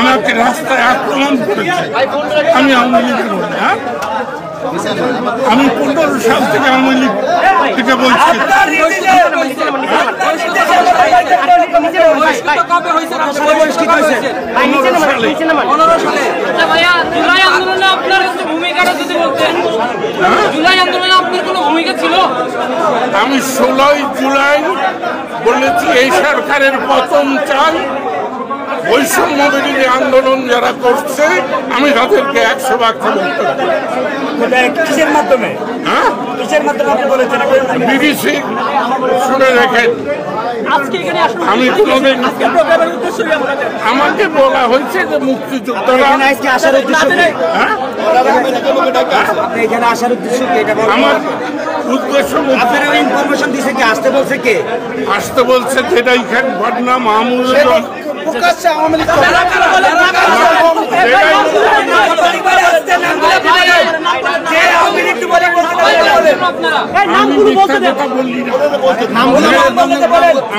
আমাকে রাস্তায় আক্রমণ করেছে। আমি আওয়ামী লীগের আমি 15 সাল থেকে আওয়ামী লীগ থেকে বলছি। আমি 16 জুলাই বলেছি এই সরকারের পতন চাই। বৈষম্য বিরোধী আন্দোলন যারা করছে আমি তাদেরকে 100 কিসের মাধ্যমে বিবিসি শুনে রেখেন। আমি কোনোদিন আমাকে বলা হয়েছে যে মুক্তিযোদ্ধারা আমার উদ্দেশ্য ইনফরমেশন দিছে কি আসতে বলছে কে আসতে বলছে যেটা এখানে ঘটনা মামুল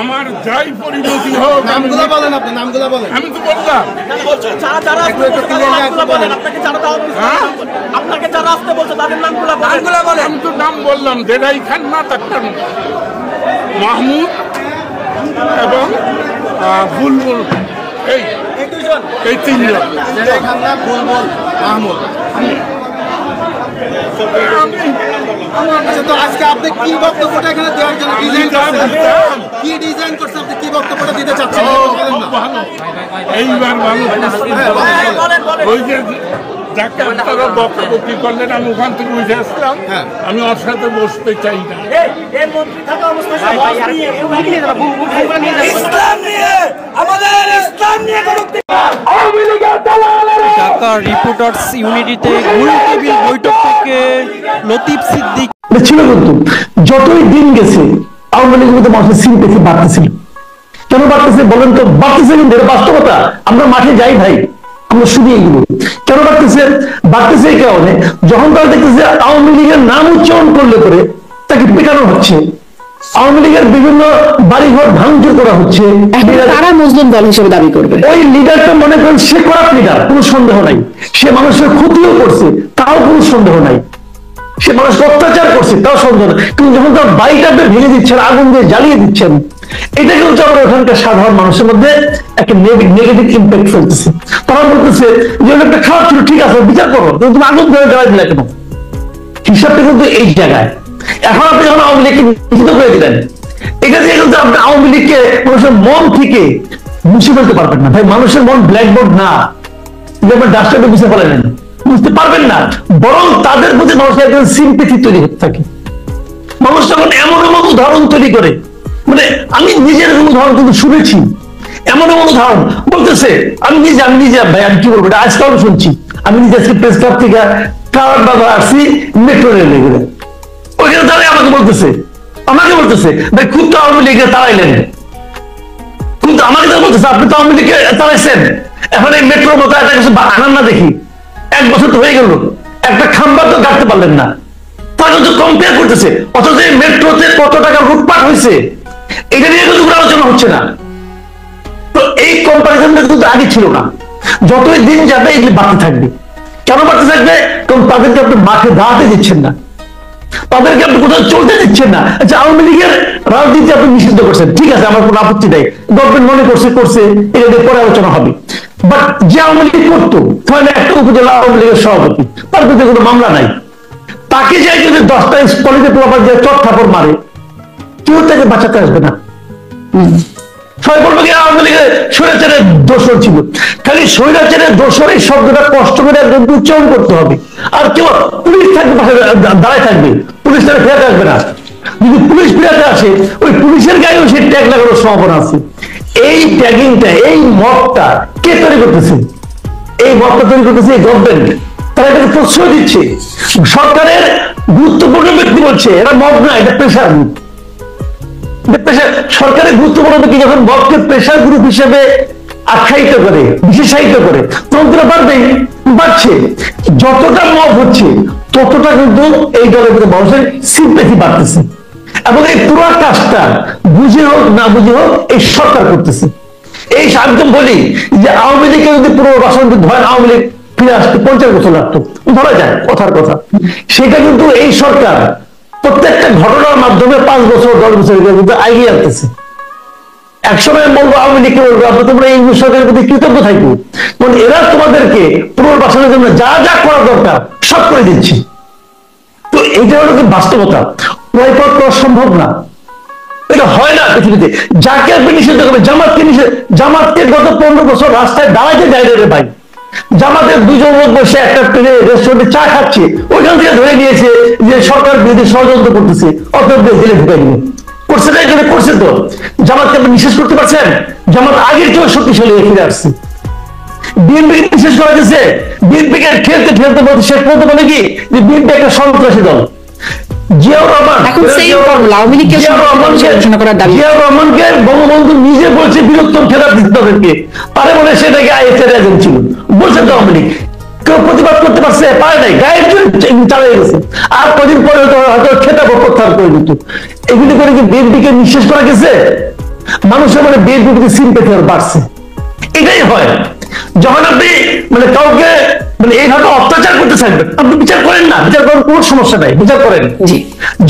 আমার যাই পরিণতি হোক নামগুলো বলেন, আপনি নামগুলো বলেন। আমি তো বললাম আপনাকে যারা আসতে বলছে তাদের নামগুলো বলেন। আমি তো নাম বললাম যেটাই খান না ডাক্তার মাহমুদ এবং বুলবুল, এই তিনজন। মাহমুদ তো আজকে আপনি কি বক্তব্যটা এখানে দেওয়ার জন্য কি ডিজাইন করছেন, আপনি কি বক্তব্যটা দিতে চাচ্ছেন? এইবার ভালো ওই যে যাকে আপনারা বক্তব্য করলেন আমি ওখান থেকে উঠে আসলাম। আমি ওর সাথে বসতে চাই না। ঢাকা রিপোর্টার্স ইউনিটিতে গোলটেবিল বৈঠক থেকে লতিফ সিদ্দিক ছিল। কিন্তু যতই দিন গেছে আওয়ামী লীগের মধ্যে মানুষের সিম্পেথি বাড়তেছিল। কেন বাড়তেছে বলেন তো? বাড়তেছে কিন্তু এটা বাস্তবতা। আমরা মাঠে যাই ভাই, আমরা শুনি এগুলো। কেন বাড়তেছে? বাড়তেছে এই কারণে যখন তারা দেখতেছে আওয়ামী লীগের নাম উচ্চারণ করলে পরে তাকে পেটানো হচ্ছে, আওয়ামী লীগের বিভিন্ন বাড়িঘর ভাঙচুর করা হচ্ছে, তারা মুসলিম দল হিসেবে দাবি করবে। ওই লিডারটা মনে করেন সে করাপ্ট লিডার, কোনো সন্দেহ নাই। সে মানুষের ক্ষতিও করছে, তাও কোনো সন্দেহ নাই। সে মানুষকে অত্যাচার করছে, তাও সন্দেহ নাই। কিন্তু যখন তার বাড়িটা ভেঙে দিচ্ছেন, আগুন দিয়ে জ্বালিয়ে দিচ্ছেন, এটা কিন্তু আমরা ওখানকার সাধারণ মানুষের মধ্যে একটা নেগেটিভ ইম্প্যাক্ট ফেলতেছে। তারা বলতেছে যে একটা খারাপ ছিল, ঠিক আছে বিচার করো, কিন্তু তুমি আগুন ধরে জ্বালাই দিলে কেন? হিসাবটা কিন্তু এই জায়গায়। এখন আপনি যখন আওয়ামী লীগকে নিষিদ্ধ করে দিলেন, এটা দিয়ে কিন্তু আপনি আওয়ামী লীগকে মানুষের মন থেকে মুছে ফেলতে পারবেন না ভাই। মানুষের মন ব্ল্যাকবোর্ড না, ডাস্টারটা মুছে ফেলেন, বুঝতে পারবেন না। বরং তাদের প্রতি মানুষের একজন সিম্পেথি তৈরি হতে থাকে। মানুষ যখন এমন এমন উদাহরণ তৈরি করে, মানে আমি নিজের উদাহরণ কিন্তু শুনেছি, এমন এমন উদাহরণ বলতেছে। আমি নিজে ভাই আমি কি বলবো, এটা আজকাল শুনছি। আমি নিজে আজকে প্রেস ক্লাব থেকে কারার বাবা আসছি মেট্রো রেলে গেলে, ওইখানে তারাই আমাকে বলতেছে ভাই খুব তো আওয়ামী লীগে তাড়াইলেন, কিন্তু আমাকে তো বলতেছে আপনি তো আওয়ামী লীগে তাড়াইছেন, এখন এই মেট্রোর মতো একটা কিছু আনান না দেখি। 1 বছর তো হয়ে গেল, একটা খাম্বা তো গাড়তে পারলেন না। তারা কিন্তু কম্পেয়ার করতেছে, অথচ এই মেট্রোতে কত টাকা লুটপাট হয়েছে এটা নিয়ে কিন্তু আলোচনা হচ্ছে না। তো এই কম্পারিজনটা কিন্তু আগে ছিল না। যতই দিন যাবে এগুলি বাড়তে থাকবে। কেন বাড়তে থাকবে? কারণ তাদেরকে আপনি মাঠে দাঁড়াতে দিচ্ছেন না, তাদেরকে আপনি কোথাও চলতে দিচ্ছেন না। আচ্ছা, আওয়ামী লীগের রাজনীতি আপনি নিষিদ্ধ করছেন, ঠিক আছে, আমার কোনো আপত্তি নেই। গভর্নমেন্ট মনে করছে এটা নিয়ে পরে আলোচনা হবে। বাট যে আওয়ামী লীগ করতো, তাহলে একটা উপজেলা আওয়ামী লীগের সভাপতি, তার বিরুদ্ধে কোনো মামলা নাই। তাকে যাই যদি 10টা পলিতে প্রভাব দিয়ে চট থাপড় মারে, কেউ তাকে বাঁচাতে আসবে না। সবাই বলবো কি আওয়ামী লীগের স্বৈরাচারের দোষর ছিল। খালি স্বৈরাচারের দোষর এই শব্দটা কষ্ট করে একজন উচ্চারণ করতে হবে। আর কেউ পুলিশ থাকবে, দাঁড়ায় থাকবে, পুলিশ তারা ফেরাতে আসবে না। যদি পুলিশ ফেরাতে আসে, ওই পুলিশের গায়েও সেই ট্যাগ লাগানোর সম্ভাবনা আছে। এই ট্যাগিংটা, এই মবটা কে তৈরি করতেছে? এই মবটা তৈরি করতেছে এই গভর্নমেন্ট। তারা এটাকে প্রশ্রয় দিচ্ছে। সরকারের গুরুত্বপূর্ণ ব্যক্তি বলছে এরা মব না, এটা প্রেশার গ্রুপ। সরকারের গুরুত্বপূর্ণ ব্যক্তি যখন মবকে প্রেশার গ্রুপ হিসেবে আখ্যায়িত করে, বিশেষায়িত করে, তখন তারা বাড়ছে। যতটা মব হচ্ছে ততটা কিন্তু এই দলের মধ্যে মানুষের সিম্পেথি বাড়তেছে। এবং এই পুরো কাজটা বুঝে হোক না বুঝে হোক এই সরকার করতেছে। এই আমি তো বলি যে আওয়ামী লীগকে যদি পুনর্বাসন ধরেন, আওয়ামী লীগ ফিরে আসতে 50 বছর লাগতো, ধরা যায় কথার কথা, সেটা কিন্তু এই সরকার প্রত্যেকটা ঘটনার মাধ্যমে 5 বছর 10 বছর কিন্তু এগিয়ে আসতেছে। একসময় বলবো আওয়ামী লীগকে বলবো আপনার তোমরা এই সরকারের প্রতি কৃতজ্ঞ থাকবো, কারণ এরা তোমাদেরকে পুনর্বাসনের জন্য যা যা করা দরকার সব করে দিচ্ছে। তো এইটা হলো বাস্তবতা, ওয়াইপআউট করা সম্ভব না, এটা হয় না পৃথিবীতে। যাকে আপনি নিষিদ্ধ করবেন, জামাতকে গত 15 বছর রাস্তায় দাঁড়াইতে দেয় রে ভাই। জামাতের 2 জন লোক বসে একটা রেস্টুরেন্টে চা খাচ্ছে, ওইখান থেকে ধরে নিয়েছে যে সরকার বিরোধী ষড়যন্ত্র করতেছে, অতএব জেলে ঢুকাই দিবে। করছে না, এখানে করছে তো। জামাতকে আপনি নিঃশেষ করতে পারছেন? জামাত আগের চেয়েও শক্তিশালী হয়ে ফিরে আসছে। বিএনপি নিঃশেষ করা গেছে, বিএনপিকে খেলতে খেলতে বলতে শেষ পর্যন্ত বলে কি যে বিএনপি একটা সন্ত্রাসী দল। জিয়াউর রহমানকে বঙ্গবন্ধু নিজে বলছে বীরত্তম খেতাব দিতে তাদেরকে, পারে বলে সেটাকে আইএসআর এজেন্ট ছিল, বলছে তো আওয়ামী লীগ। কেউ প্রতিবাদ করতে পারছে? পারে নাই, গায়ের চালিয়ে গেছে। আর কদিন পরে হয়তো খেতাব প্রত্যাহার করে দিত। এগুলি করে কি বিএনপিকে নিঃশেষ করা গেছে? মানুষের মানে বিএনপি প্রতি সিম্প্যাথি বাড়ছে। এটাই হয় যখন আপনি কাউকে এইভাবে অত্যাচার করতে চাইবেন, আপনি বিচার করেন না, বিচার করার কোনো সমস্যা নাই, বিচার করেন,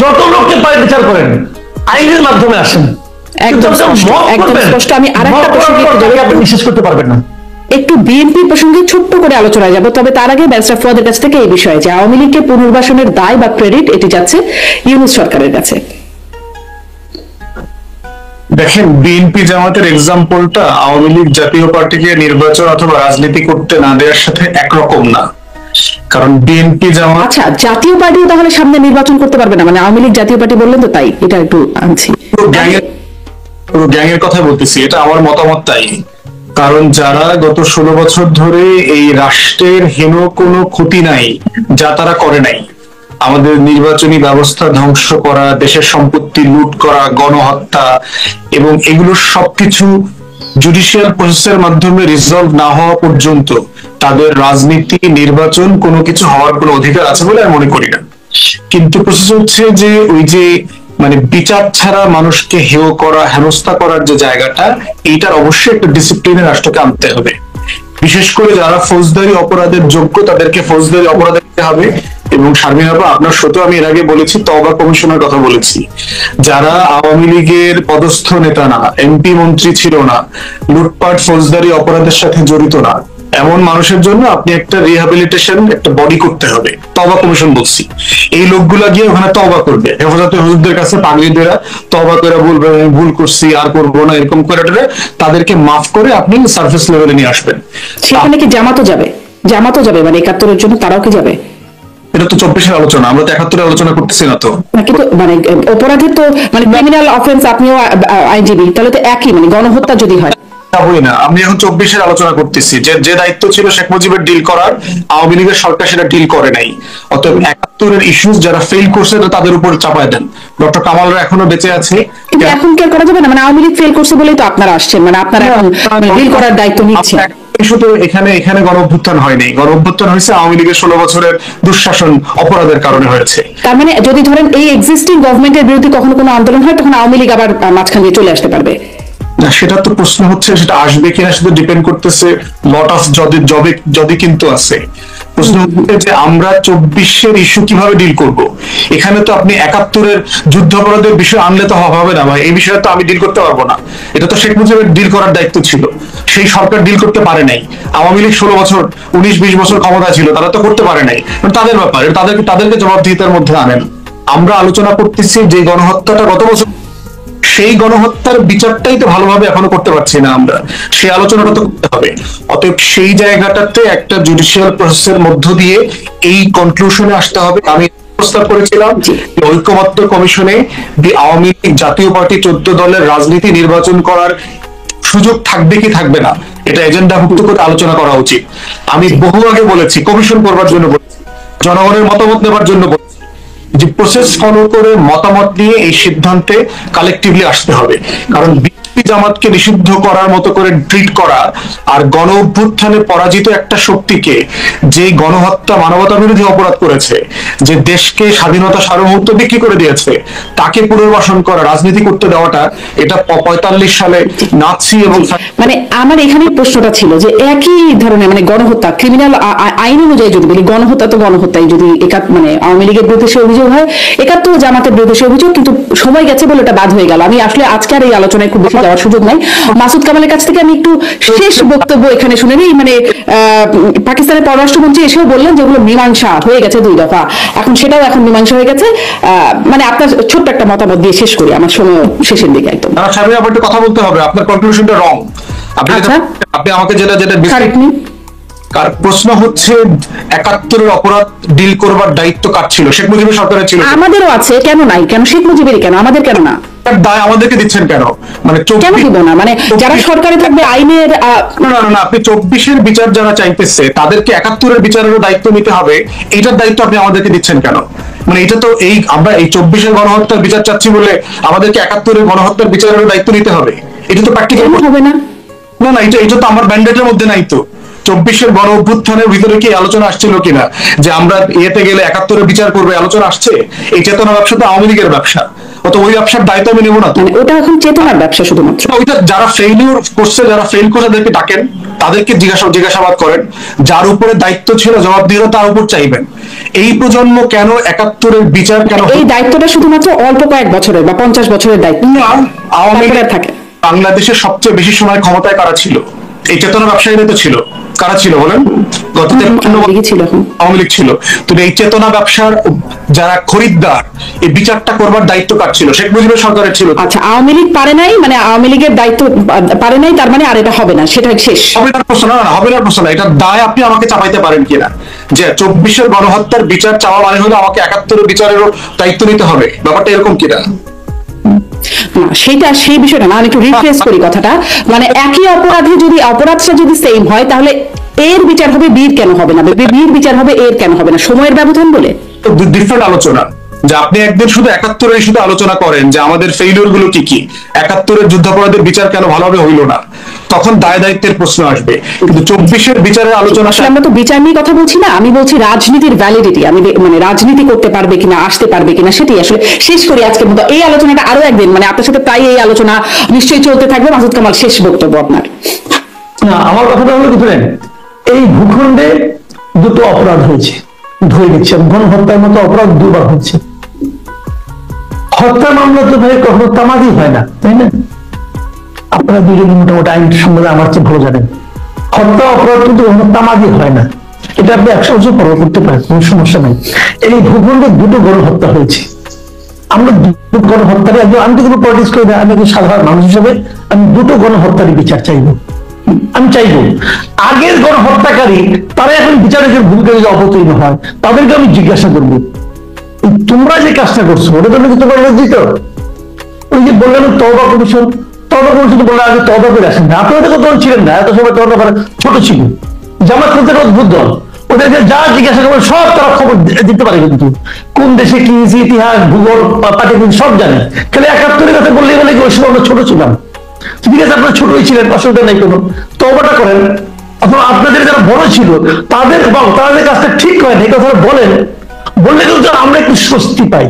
যত লোককে পারে বিচার করেন, আইনের মাধ্যমে আসেন। একদম স্পষ্ট। আমি আরেকটা প্রসঙ্গে আপনি বিশ্বাস করতে পারবেন না। একটু বিএনপি প্রসঙ্গে ছোট্ট করে আলোচনায় যাব, তবে তার আগে ব্যারিস্টার ফুয়াদের কাছ থেকে এই বিষয়ে যে আওয়ামী লীগকে পুনর্বাসনের দায় বা ক্রেডিট এটি যাচ্ছে ইউনূস সরকারের কাছে। দেখেন, বিএনপি জামাতের এক্সাম্পলটা আওয়ামী লীগ জাতীয় পার্টিকে নির্বাচন অথবা রাজনীতি করতে না দেওয়ার সাথে একরকম না। কারণ বিএনপি জামাত, আচ্ছা, জাতীয় পার্টিও তাহলে সামনে নির্বাচন করতে পারবে না? মানে আওয়ামী লীগ জাতীয় পার্টি বললেন তো, তাই এটা একটু আনছি, গ্যাংয়ের কথা বলতেছি, এটা আমার মতামত তাই। কারণ যারা গত 16 বছর ধরে এই রাষ্ট্রের হেন কোনো ক্ষতি নাই যা তারা করে নাই, আমাদের নির্বাচনী ব্যবস্থা ধ্বংস করা, দেশের সম্পত্তি লুট করা, গণহত্যা, এবং এগুলো সবকিছু জুডিশিয়াল প্রসেসের মাধ্যমে রিজলভ না হওয়া পর্যন্ত তাদের রাজনীতি, নির্বাচন কোনো কিছু হওয়ার কোনো অধিকার আছে বলে আমি মনে করি না। কিন্তু প্রসেস হচ্ছে যে ওই যে বিচার ছাড়া মানুষকে হেয় করা, হেনস্থা করার যে জায়গাটা, এইটার অবশ্যই একটা ডিসিপ্লিনে রাষ্ট্রকে আনতে হবে। বিশেষ করে যারা ফৌজদারি অপরাধের যোগ্য তাদেরকে ফৌজদারি অপরাধ দিতে হবে। এবং শারমিন, আপনার সাথে আমি এর আগে বলেছি, তওবা কমিশনের কথা বলেছি। যারা আওয়ামী লীগের পদস্থ নেতা না, এমপি মন্ত্রী ছিল না, লুটপাট ফৌজদারি অপরাধের সাথে জড়িত না, এমন মানুষের জন্য আপনি একটা রিহ্যাবিলিটেশন, একটা বডি করতে হবে। তওবা কমিশন বলছি, এই লোকগুলা গিয়ে ওখানে তওবা করবে, হেফাজতে হুজুরদের কাছে পাগড়িদেরা তওবা করে বলবে আমি ভুল করছি, আর করবো না, এরকম করে তাদেরকে মাফ করে আপনি সার্ভিস লেভেলে নিয়ে আসবেন। সেখানে কি জামাতও যাবে? জামাতও যাবে, মানে 71-এর জন্য তারাও কি যাবে? এটা তো 24-এর আলোচনা, আমরা তো 71-এর আলোচনা করতেছি না। তো কিন্তু অপরাধের তো ক্রিমিনাল অফেন্স, আপনিও আইনজীবী, তাহলে তো একই, গণহত্যা যদি হয়। হই না, আমি এখন 24-এর আলোচনা করতেছি। যে দায়িত্ব ছিল শেখ মুজিবের ডিল করার, আওয়ামী লীগের সরকার সেটা ডিল করে নাই। অতএব 71-এর ইস্যুস যারা ফেল করছে তাদের উপর চাপায় দেন। ডক্টর কামালরা এখনো বেঁচে আছে, কিন্তু এখন কি করা যাবে না? আওয়ামী লীগ ফেল করছে বলেই তো আপনারা আসছেন, আপনারা এখন ডিল করার দায়িত্ব নিচ্ছেন। শুধু এখানে গণ অভ্যুত্থান হয়নি, গণ অভ্যুত্থান হয়েছে আওয়ামী লীগের 16 বছরের দুঃশাসন অপরাধের কারণে হয়েছে। তার মানে যদি ধরেন এই এক্সিস্টিং গভর্নমেন্টের বিরুদ্ধে কখনো কোনো আন্দোলন হয়, তখন আওয়ামী লীগ আবার মাঝখান দিয়ে চলে আসতে পারবে না? সেটা তো প্রশ্ন হচ্ছে, সেটা আসবে কিনা সেটা ডিপেন্ড করতেছে লট অফ যদি কিন্তু আছে। প্রশ্ন হচ্ছে যে আমরা 24-এর ইস্যু কিভাবে ডিল করব। এখানে তো আপনি 71-এর যুদ্ধাপরাধের বিষয় আনলে তো হবে না ভাই, এই বিষয়ে তো আমি ডিল করতে পারবো না। এটা তো শেখ মুজিবের ডিল করার দায়িত্ব ছিল, সেই সরকার ডিল করতে পারে নাই। আওয়ামী লীগ 16 বছর 19-20 বছর ক্ষমতা ছিল, তারা তো করতে পারে নাই, তাদের ব্যাপার, তাদেরকে জবাবদিহিতার মধ্যে আনেন। আমরা আলোচনা করতেছি যে গণহত্যাটা গত বছর, সেই গণহত্যার বিচারটাই তো ভালোভাবে এখনো করতে পারছি না আমরা, সেই আলোচনাটা তো করতে হবে। অতএব সেই জায়গাটাতে একটা জুডিশিয়াল প্রসেসের মধ্য দিয়ে এই কনক্লুশনে আসতে হবে। আমি প্রস্তাব করেছিলাম যে ঐক্যমত্য কমিশনে আওয়ামী লীগ জাতীয় পার্টি 14 দলের রাজনীতি নির্বাচন করার সুযোগ থাকবে কি থাকবে না, এটা এজেন্ডাভুক্ত করে আলোচনা করা উচিত। আমি বহু আগে বলেছি, কমিশন করবার জন্য বলেছি, জনগণের মতামত নেবার জন্য বলেছি, যে প্রসেস ফলো করে মতামত নিয়ে এই সিদ্ধান্তে কালেকটিভলি আসতে হবে। কারণ বিএনপি জামাতকে নিষিদ্ধ করার মতো করে ট্রিট করা আর গণ অভ্যুত্থানে পরাজিত একটা শক্তিকে, যে গণহত্যা মানবতা বিরোধী অপরাধ করেছে, যে দেশকে স্বাধীনতা সার্বভৌমত্ব বিক্রি করে দিয়েছে, তাকে পুনর্বাসন করা, রাজনীতি করতে দেওয়াটা, এটা 45 সালে নাৎসি এবং মানে আমার এখানে প্রশ্নটা ছিল যে একই ধরনের মানে গণহত্যা ক্রিমিনাল আইন অনুযায়ী যদি বলি গণহত্যা তো গণহত্যাই, যদি মানে আওয়ামী লীগের বিরুদ্ধে সে অভিযোগ হয়, একাত্তর জামাতের বিরুদ্ধে সে অভিযোগ, কিন্তু সময় গেছে বলে ওটা বাদ হয়ে গেল। আমি আসলে আজকে আর এই আলোচনায় খুব বেশি যাওয়ার সুযোগ নাই। মাসুদ কামালের কাছ থেকে আমি একটু শেষ বক্তব্য এখানে শুনে নিই। মানে পাকিস্তানের পররাষ্ট্রমন্ত্রী এসেও বললেন যেগুলো মীমাংসা হয়ে গেছে 2 দফা, এখন সেটাও এখন মীমাংসা হয়ে গেছে। মানে আপনার ছোট্ট একটা মতামত দিয়ে শেষ করি, আমার সময় শেষের দিকে একদম। সামনে আবার একটু কথা বলতে হবে, আপনার কনক্লুশনটা রং। আপনি আমাকে যেটা প্রশ্ন হচ্ছে 71-এর অপরাধ ডিল করবার দায়িত্ব কার ছিল? শেখ মুজিবের সরকারের ছিল। আমাদেরও আছে, কেন নাই? কেন শেখ মুজিবেরই কেন, আমাদের কেন না? দায় আমাদেরকে দিচ্ছেন কেন? মানে কেন দিব না? মানে যারা সরকারে থাকবে আইনের না, আপনি 24-এর বিচার যারা চাইতেছে তাদেরকে 71-এর বিচারেরও দায়িত্ব নিতে হবে, এইটার দায়িত্ব আপনি আমাদেরকে দিচ্ছেন কেন? মানে এটা তো আমরা এই 24-এর গণহত্যার বিচার চাচ্ছি বলে আমাদেরকে 71-এর গণহত্যার বিচারেরও দায়িত্ব নিতে হবে? এটা তো প্র্যাকটিক্যাল হবে না। না, এটা তো আমার ম্যান্ডেটের মধ্যে নাই। তো 24-এর গণ অভ্যুত্থানের ভিতরে কি আলোচনা আসছিল কিনা যে আমরা এতে গেলে 71-এর বিচার করবে? আলোচনা আসছে? এই চেতনা ব্যবসা তো আওয়ামী লীগের ব্যবসা, অত ওই ব্যবসার দায়িত্ব আমি নেব না। ওটা এখন চেতনার ব্যবসা শুধুমাত্র। ওইটা যারা ফেইলিউর করছে, যারা ফেল করে তাদেরকে ডাকেন, তাদেরকে জিজ্ঞাসাবাদ করেন, যার উপরে দায়িত্ব ছিল জবাবদিহিতা তার উপর চাইবেন। এই প্রজন্ম কেন 71-এর বিচার কেন? এই দায়িত্বটা শুধুমাত্র অল্প কয়েক বছরের বা 50 বছরের দায়িত্ব। আওয়ামী লীগ থাকে বাংলাদেশের সবচেয়ে বেশি সময় ক্ষমতায় কারা ছিল? এই চেতনা ব্যবসায়ীরা তো ছিল। কারা ছিল বলেন? আওয়ামী লীগ ছিল। তো এই চেতনা ব্যবসার যারা খরিদ্দার, এই বিচারটা করবার দায়িত্ব কার ছিল? শেখ মুজিবের সরকারের ছিল। আচ্ছা, আওয়ামী লীগ পারে নাই, মানে আওয়ামী লীগের দায়িত্ব পারে নাই, তার মানে আর এটা হবে না, সেটা শেষ হবে না? প্রশ্ন না, হবে না প্রশ্ন না। এটা দায় আপনি আমাকে চাপাইতে পারেন কিনা যে 24-এর গণহত্যার বিচার চাওয়া মানে হলো আমাকে 71-এর বিচারেরও দায়িত্ব নিতে হবে? ব্যাপারটা এরকম কিনা? সেটা সেই বিষয়টা না, আমি একটু রিফ্রেশ করি কথাটা। মানে একই অপরাধে যদি অপরাধটা যদি সেম হয়, তাহলে এর বিচার হবে বীর কেন হবে না, বীর বিচার হবে এর কেন হবে না? সময়ের ব্যবধান বলে ডিফারেন্ট আলোচনা। যে আপনি একদিন শুধু 71-এর শুধু আলোচনা করেন যে আমাদের ফেইলিউর গুলো কি কি, 71-এর যুদ্ধাপরাধের বিচার কেন ভালোভাবে হইল না, তখন দায় দায়িত্বের প্রশ্ন আসবে। কিন্তু 24-এর বিচারের আলোচনা, আমরা তো বিচার নিয়ে কথা বলছি না, আমি বলছি রাজনীতির ভ্যালিডিটি, আমি মানে রাজনীতি করতে পারবে কিনা, আসতে পারবে কিনা, সেটাই আসলে শেষ করি আজকের মতো। এই আলোচনাটা আরো একদিন, মানে আপনার সাথে তাই এই আলোচনা নিশ্চয়ই চলতে থাকবে। মাসুদ কামাল, শেষ বক্তব্য আপনার। আমার কথাটা হলো কি শুনেন, এই ভূখণ্ডে 2টো অপরাধ হয়েছে, ধরে দিচ্ছে গণহত্যার মতো অপরাধ 2বার হচ্ছে। হত্যা মামলা তো ভাই কখনো তামাদি হয় না, তাই না? আপনারা দুজন মোটামুটি আইন সম্বন্ধে আমার চেয়ে ভালো জানেন। হত্যা অপরাধ কিন্তু কখনো তামাদি হয় না, এটা আপনি 100 বছর পর করতে পারেন, কোনো সমস্যা নাই। এই ভূখণ্ডে 2টো গণহত্যা হয়েছে। আমরা 2টো গণহত্যার, আমি তো কোনো পলিটিক্স করি না, আমি একজন সাধারণ মানুষ হিসেবে আমি 2টো গণহত্যারই বিচার চাইবো। আমি চাইবো আগের গণহত্যাকারী তারা এখন বিচারের ভূমিকা যদি অবতীর্ণ হয়, তাদেরকে আমি জিজ্ঞাসা করবো তোমরা যে কাজটা করছো ওটা তো তোমার লজ্জিত? ওই যে বললেন তওবা কমিশন বললে আগে তওবা করে আসেন না, আপনারা তো দল ছিলেন না, এত সময় তওবা করা ছোট ছিল। জামাত করতে অদ্ভুত দল, ওদেরকে যা জিজ্ঞাসা করবেন সব তারা খবর দিতে পারে, কিন্তু কোন দেশে কি হয়েছে, ইতিহাস, ভূগোল, পাটিগণিত সব জানে। খালি 71-এর কথা বললেই বলে কি ওই সময় আমরা ছোট ছিলাম। ঠিক আছে, আপনারা ছোটই ছিলেন, অসুবিধা নেই কোনো, তওবাটা করেন। অথবা আপনাদের যারা বড় ছিল তাদের কাজটা ঠিক হয় না, এই কথা বলেন, বললে কিন্তু আমরা একটু স্বস্তি পাই।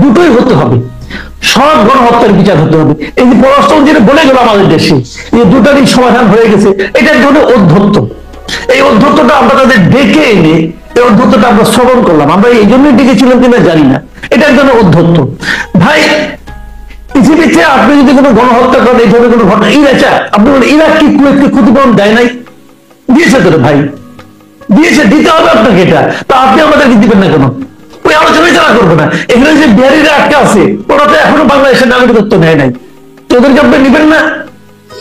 2টোই হতে হবে, সব গণহত্যার বিচার হতে হবে। এই যে পররাষ্ট্রমন্ত্রী বলে গেল আমাদের দেশে এই 2টারই সমাধান হয়ে গেছে, এটা এক ধরনের অধ্যত্ত। এই অধ্যত্তটা আমরা তাদের ডেকে এনে এই অধ্যত্তটা আমরা শ্রবণ করলাম, আমরা এই জন্যই ডেকেছিলাম কিনা জানি না, এটা এক ধরনের অধ্যত্ত। ভাই পৃথিবীতে আপনি যদি কোনো গণহত্যা করেন, এই ধরনের কোনো ঘটনা, আপনি বলেন ইরাক কি কুয়েতকে ক্ষতিপূরণ দেয় নাই? দিয়েছে তো ভাই, দিয়েছে, দিতে হবে আপনাকে। এটা তা আপনি আমাদেরকে দিবেন না কেন? ওই আলোচনায় যারা করবো না। এখানে যে বিহারিরা আটকা আছে ওরা তো এখনো বাংলাদেশের নাগরিকত্ব নেয় নাই, তো ওদেরকে আপনি নিবেন না?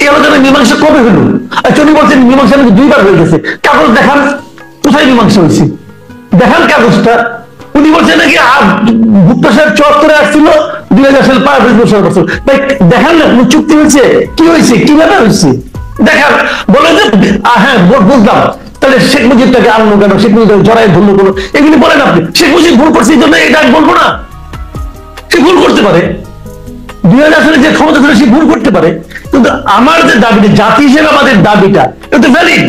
এই আলোচনায় মীমাংসা কবে হলো? আর উনি বলছেন মীমাংসা নাকি 2বার হয়ে গেছে। কাগজ দেখান, কোথায় মীমাংসা হয়েছে? দেখান কাগজটা। উনি বলছেন নাকি ভুট্টো সাহেব 74-এ আসছিল, 2000 সাল 5 বছর তাই দেখান না চুক্তি হয়েছে, কি হয়েছে, কিভাবে হয়েছে দেখান। বলে যে হ্যাঁ বুঝলাম, তাহলে শেখ মুজিবটাকে আনলো কেন, শেখ মুজিব জড়াই ধরলো কেন, এগুলি বলেন আপনি। শেখ মুজিব ভুল করছে এই জন্য এটা বলবো না, সে ভুল করতে পারে, দুইজন আসলে যে ক্ষমতা ধরে সে ভুল করতে পারে, কিন্তু আমার যে দাবিটা, জাতি হিসেবে আমাদের দাবিটা, এটা ভ্যালিড,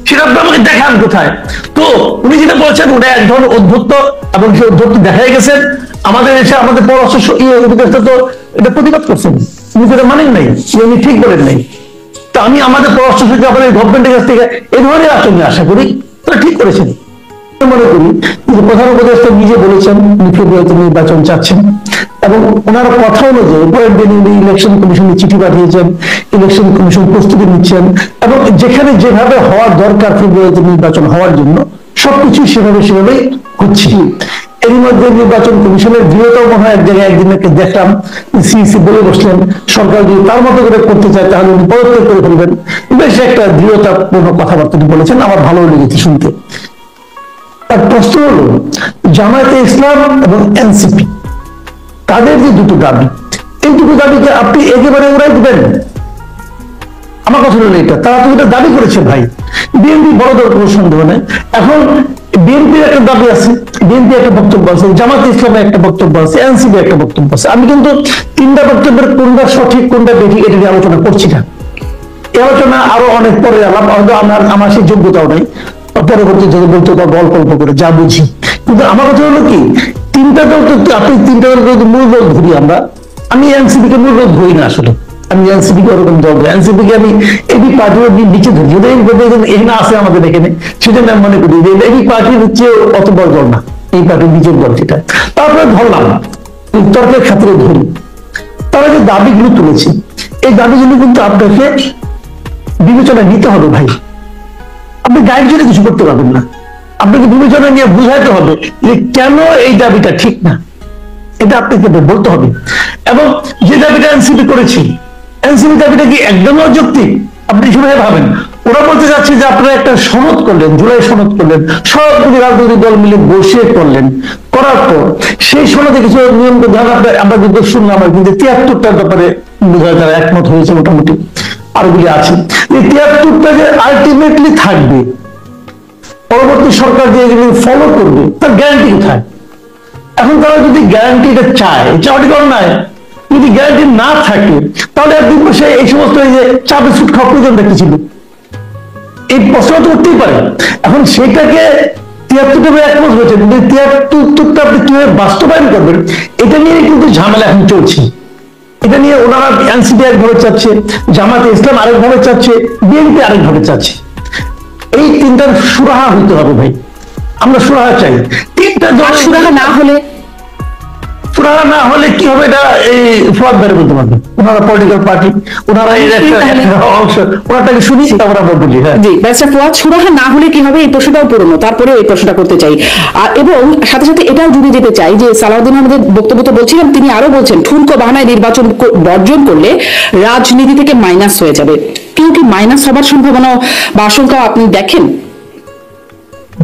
সেটা আপনি আমাকে দেখান কোথায়। তো উনি যেটা বলছেন ওটা এক ধরনের অধ্যত্ত, এবং সেই অধ্যত্ত দেখাই গেছেন আমাদের এসে আমাদের পররাষ্ট্র উপদেষ্টা তো এটা প্রতিবাদ করছেন, উনি সেটা মানেন নাই, উনি ঠিক বলেন নাই। তো আমি আমাদের পররাষ্ট্র সচিব আমাদের গভর্নমেন্টের কাছ থেকে এই ধরনের আচরণ আশা করি, তারা ঠিক করেছেন মনে করি। কিন্তু প্রধান উপদেষ্টা নিজে বলেছেন ফেব্রুয়ারিতে নির্বাচন চাচ্ছেন, এবং ওনার কথা অনুযায়ী পরের দিন উনি ইলেকশন কমিশনে চিঠি পাঠিয়েছেন, ইলেকশন কমিশন প্রস্তুতি নিচ্ছেন, এবং যেখানে যেভাবে হওয়ার দরকার ফেব্রুয়ারিতে নির্বাচন হওয়ার জন্য সবকিছু সেভাবেই হচ্ছে। এর মধ্যে নির্বাচন কমিশনের দৃঢ়তা মনে হয় এক জায়গায় একদিন দেখলাম সিইসি বলে বসলেন, সরকার যদি তার মতো করে করতে চায় তাহলে উনি পদত্যাগ করে ফেলবেন। বেশ একটা দৃঢ়তাপূর্ণ কথাবার্তা বলেছেন, আমার ভালো লেগেছে শুনতে। তার প্রশ্ন হলো জামায়াতে ইসলাম এবং এনসিপি তাদের যে দুটো দাবি, এই দুটো দাবিকে আপনি একেবারে উড়াই দিবেন? আমার কথা হলো এটা, তারা তো এটা দাবি করেছে ভাই, বিএনপি বড় দল, কোনো সন্দেহ নেই। এখন বিএনপির একটা দাবি আছে, বিএনপি একটা বক্তব্য আছে, জামায়াতে ইসলামের একটা বক্তব্য আছে, এনসিপি একটা বক্তব্য আছে। আমি কিন্তু তিনটা বক্তব্যের কোনটা সঠিক কোনটা বেঠিক এটা নিয়ে আলোচনা করছি না, এই আলোচনা আরো অনেক পরে আলাপ, হয়তো আমার সেই যোগ্যতাও নাই, পরবর্তী যদি বলতে গল্প করে যা বুঝি। কিন্তু আমার কথা হলো কি, তিনটা দল তো আপনি তিনটা দল মূল দল ধরি আমরা, আমি এনসিপি কে মূল দল ধরি না আসলে, আমি এনসিপি কে ওরকম দল ধরি, এনসিপি কে আমি এবি পার্টির নিচে ধরি, যদি এখানে আছে আমাদের এখানে, সেজন্য আমি মনে করি যে এবি পার্টির হচ্ছে অত বড় দল না, এই পার্টির নিজের দল যেটা। তারপরে ধরলাম তর্কের ক্ষেত্রে ধরি, তারা যে দাবিগুলো তুলেছে, এই দাবিগুলো কিন্তু আপনাকে বিবেচনা নিতে হবে ভাই। আপনি গাইড জন্য কিছু করতে পারবেন না, আপনাকে বিবেচনা নিয়ে বুঝাইতে হবে যে কেন এই দাবিটা ঠিক না, এটা আপনাকে বলতে হবে। এবং যে দাবিটা এনসিপি করেছি, এনসিপি দাবিটা কি একদম অযৌক্তিক? আপনি শুনে ভাবেন, ওরা বলতে চাচ্ছে যে আপনারা একটা সনদ করলেন, জুলাই সনদ করলেন, সবগুলি রাজনৈতিক দল মিলে বসিয়ে করলেন, করার পর সেই সনদে কিছু নিয়ম আমরা কিন্তু শুনলাম, কিন্তু ৭৩টার ব্যাপারে তারা একমত হয়েছে মোটামুটি, আরগুলি আছে। এই ৭৩টা যে আলটিমেটলি থাকবে, পরবর্তী সরকার যে এগুলি ফলো করবে, তার গ্যারান্টি কোথায়? এখন তারা যদি গ্যারান্টিটা চায়, চাওয়াটি অন্যায়, যদি গ্যারান্টি না থাকে তাহলে একদিন বসে এই সমস্ত এই যে চা বিস্কুট খাওয়া প্রয়োজনটা কি ছিল, এই প্রশ্ন তো উঠতেই পারে। এখন সেটাকে ৭৩টা একমত হয়েছে, কিন্তু ৭৩টা আপনি কিভাবে বাস্তবায়ন করবেন এটা নিয়ে কিন্তু ঝামেলা এখন চলছে। এটা নিয়ে ওনারা এনসিপি একভাবে চাচ্ছে, জামায়াতে ইসলাম আরেকভাবে চাচ্ছে, বিএনপি আরেকভাবে চাচ্ছে। এই তিনটার সুরাহা হইতে হবে ভাই, আমরা সুরাহা চাই। তিনটা দল সুরাহা না হলে কি হবে এটা এই ফ্রড বের করতে পারবে। ওনারা পলিটিক্যাল পার্টি, ওনারা এর একটা অংশ, ওনারটাকে শুনি তারপর আমরা বলি। হ্যাঁ জি, ব্যারিস্টার ফুয়াদ, সুরাহা না হলে কি হবে এই প্রশ্নটাও পুরনো, তারপরে এই প্রশ্নটা করতে চাই। এবং সাথে সাথে এটাও জুড়ে যেতে চাই যে সালাউদ্দিন আহমেদের বক্তব্য তো বলছিলাম, তিনি আরো বলছেন ঠুনকো বাহানায় নির্বাচন বর্জন করলে রাজনীতি থেকে মাইনাস হয়ে যাবে। কেউ কি মাইনাস হবার সম্ভাবনা বা আশঙ্কা আপনি দেখেন?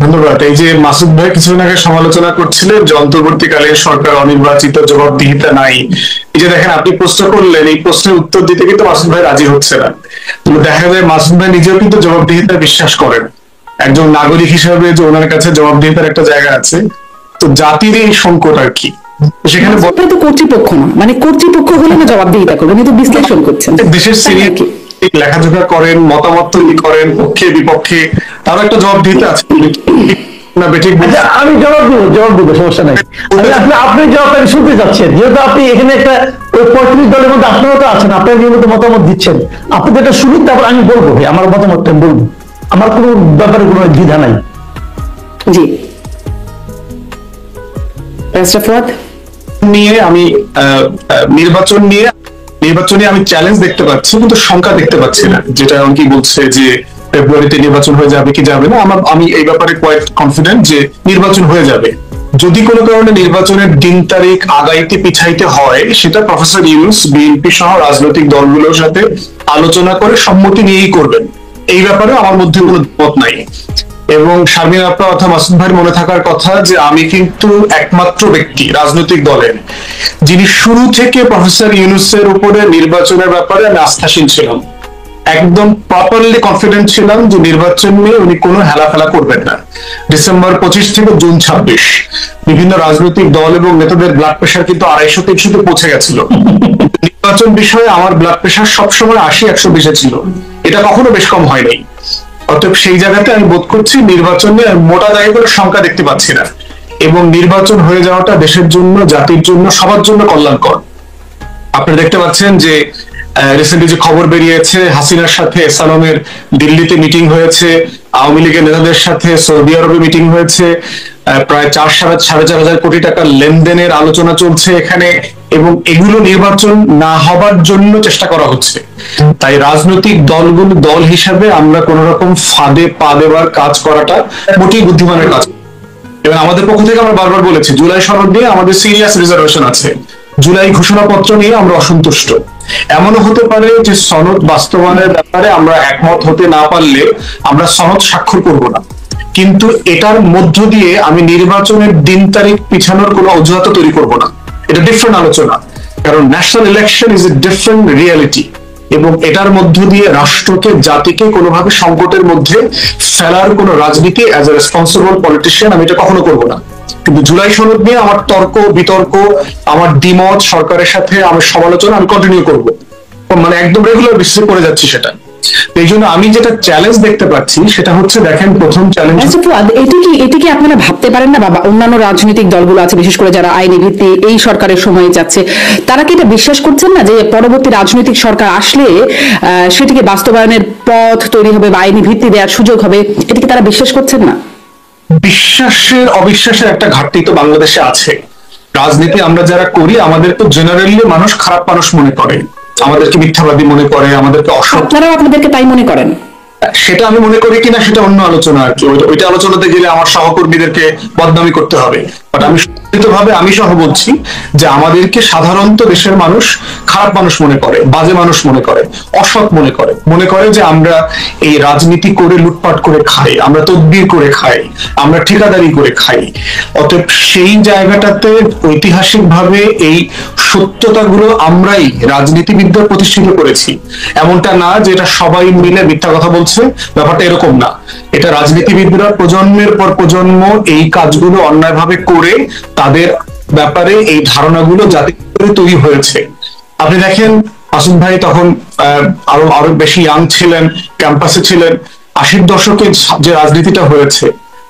ধন্যবাদ। এই যে মাসুদ ভাই কিছুদিন আগে সমালোচনা করছিলেন যে অন্তর্বর্তীকালীন সরকার অনির্বাচিত, জবাবদিহিতা নাই। এই যে দেখেন আপনি প্রশ্ন করলেন, এই প্রশ্নের উত্তর দিতে কিন্তু মাসুদ ভাই রাজি হচ্ছে না। দেখা যায় মাসুদ ভাই নিজেও কিন্তু জবাবদিহিতা বিশ্বাস করেন, একজন নাগরিক হিসাবে যে ওনার কাছে জবাবদিহিতার একটা জায়গা আছে। তো জাতির এই সংকট আর কি, সেখানে তো কর্তৃপক্ষ না, মানে কর্তৃপক্ষ হলে না জবাবদিহিতা করবেন, কিন্তু বিশ্লেষণ করছেন। দেশের সিনিয়র লেখাজোখা করেন, মতামত তৈরি করেন, পক্ষে বিপক্ষে, তারও একটা জবাবদিহিতা আছে। আমি জবাব দিব, সমস্যা নাই। আপনি জবাবটা শুনতে চাচ্ছেন, যেহেতু আপনি এখানে একটা ওই ৩৫ দলের মধ্যে আপনারা তো আছেন, আপনার নিয়মিত মতামত দিচ্ছেন, আপনি যেটা শুনুন তারপর আমি বলবো, ভাই আমার মতামতটা বলবো, আমার কোনো ব্যাপারে কোনো দ্বিধা নাই। জি নিয়ে আমি নির্বাচনে আমি চ্যালেঞ্জ দেখতে পাচ্ছি, কিন্তু সংখ্যা দেখতে পাচ্ছি না। যেটা অনেকেই বলছে যে ফেব্রুয়ারিতে নির্বাচন হয়ে যাবে কি যাবে না, আমি এই ব্যাপারে কোয়াইট কনফিডেন্ট যে নির্বাচন হয়ে যাবে। যদি কোনো কারণে নির্বাচনের দিন তারিখ আগাইতে পিছাইতে হয়, সেটা প্রফেসর ইউনূস বিএনপি সহ রাজনৈতিক দলগুলোর সাথে আলোচনা করে সম্মতি নিয়েই করবেন। এই ব্যাপারে আমার মধ্যে কোনো মত নাই। এবং শারমিন আপা অথবা মাসুদ ভাইয়ের মনে থাকার কথা যে আমি কিন্তু একমাত্র ব্যক্তি রাজনৈতিক দলের যিনি শুরু থেকে প্রফেসর ইউনূসের উপরে নির্বাচনের ব্যাপারে আমি আস্থাশীল ছিলাম। একদম প্রপারলি কনফিডেন্ট ছিলাম যে নির্বাচন নিয়ে উনি কোনো হেলাফেলা করবেন না। ডিসেম্বর 25 থেকে জুন 26 বিভিন্ন রাজনৈতিক দল এবং নেতাদের ব্লাড প্রেশার কিন্তু 250-300-তে পৌঁছে গেছিল। নির্বাচন বিষয়ে আমার ব্লাড প্রেশার সবসময় 80-120-এ ছিল, এটা কখনো বেশ কম হয় নাই। অতএব সেই জায়গাতে আমি বোধ করছি নির্বাচনে মোটা দাগে কোনো সংখ্যা দেখতে পাচ্ছি না, এবং নির্বাচন হয়ে যাওয়াটা দেশের জন্য, জাতির জন্য, সবার জন্য কল্যাণকর। আপনি দেখতে পাচ্ছেন যে রিসেন্টলি যে খবর বেরিয়েছে, হাসিনার সাথে সালামের দিল্লিতে মিটিং হয়েছে, আওয়ামী লীগের নেতাদের সাথে সৌদি আরবে মিটিং হয়েছে, প্রায় 4-4.5 কোটি টাকার লেনদেনের আলোচনা চলছে এখানে, এবং এগুলো নির্বাচন না হবার জন্য চেষ্টা করা হচ্ছে। তাই রাজনৈতিক দলগুলো দল হিসাবে আমরা কোন রকম ফাঁদে পা দেওয়ার কাজ করাটা মোটেই বুদ্ধিমানের কাজ। এবং আমাদের পক্ষ থেকে আমরা বারবার বলেছি, জুলাই সনদ নিয়ে আমাদের সিরিয়াস রিজার্ভেশন আছে, জুলাই ঘোষণাপত্র নিয়ে আমরা অসন্তুষ্ট। এমনও হতে পারে যে সনদ বাস্তবায়নের ব্যাপারে আমরা একমত হতে না পারলে আমরা সনদ স্বাক্ষর করব না, কিন্তু এটার মধ্য দিয়ে আমি নির্বাচনের দিন তারিখ পিছানোর কোনো অজুহাত তৈরি করব না। এটা ডিফারেন্ট আলোচনা, কারণ national election is a different reality, এবং এটার মধ্য দিয়ে রাষ্ট্রকে, জাতিকে কোনোভাবে সংকটের মধ্যে ফেলার কোনো রাজনীতি অ্যাজ এ রেসপন্সিবল পলিটিশিয়ান আমি এটা কখনো করবো না। কিন্তু জুলাই সনদ নিয়ে আমার তর্ক বিতর্ক, আমার দ্বিমত সরকারের সাথে আমার সমালোচনা আমি কন্টিনিউ করব, মানে একদম রেগুলার বেসিসে করে যাচ্ছি সেটা। এই জন্য আমি যেটা চ্যালেঞ্জ দেখতে পাচ্ছি সেটা হচ্ছে, দেখেন প্রথম চ্যালেঞ্জ, এটি কি আপনারা ভাবতে পারেন না, বাবা অন্যান্য রাজনৈতিক দলগুলো আছে, বিশেষ করে যারা আইনি ভিত্তি এই সরকারের সময় যাচ্ছে, তারা কি এটা বিশ্বাস করছেন না যে পরবর্তী রাজনৈতিক সরকার আসলে সেটিকে বাস্তবায়নের পথ তৈরি হবে বা আইনি ভিত্তি দেওয়ার সুযোগ হবে? এটিকে তারা বিশ্বাস করছেন না? বিশ্বাসের অবিশ্বাসের একটা ঘাটতি তো বাংলাদেশে আছে। রাজনীতি আমরা যারা করি, আমাদের তো জেনারেলি মানুষ খারাপ মানুষ মনে করে, আমাদেরকে মিথ্যাবাদী মনে করে, আমাদেরকে অসৎ। আপনারাও আপনাদেরকে তাই মনে করেন? সেটা আমি মনে করি কিনা সেটা অন্য আলোচনা আর কি, ওইটা আলোচনাতে গেলে আমার সহকর্মীদেরকে বদনামি করতে হবে। বাট আমি ভাবে আমি সহ বলছি যে আমাদেরকে সাধারণত দেশের মানুষ খারাপ মানুষ মনে করে, বাজে মানুষ মনে করে, অসৎ মনে করে যে আমরা এই রাজনীতি করে লুটপাট করে খাই, আমরা তদবির করে খাই, আমরা ঠিকাদারি করে খাই। অতএব সেই জায়গাটাতে ঐতিহাসিকভাবে এই সত্যতাগুলো আমরাই রাজনীতিবিদদের প্রতিষ্ঠিত করেছি। এমনটা না যে এটা সবাই মিলে মিথ্যা কথা বলছে, ব্যাপারটা এরকম না। এটা রাজনীতিবিদরা প্রজন্মের পর প্রজন্ম এই কাজগুলো অন্যায়ভাবে করে তাদের ব্যাপারে এই ধারণাগুলো জাতি তৈরি হয়েছে। আপনি দেখেন আসিফ ভাই তখন আরো বেশি ইয়াং ছিলেন, ক্যাম্পাসে ছিলেন। 80-র দশকে যে রাজনীতিটা হয়েছে,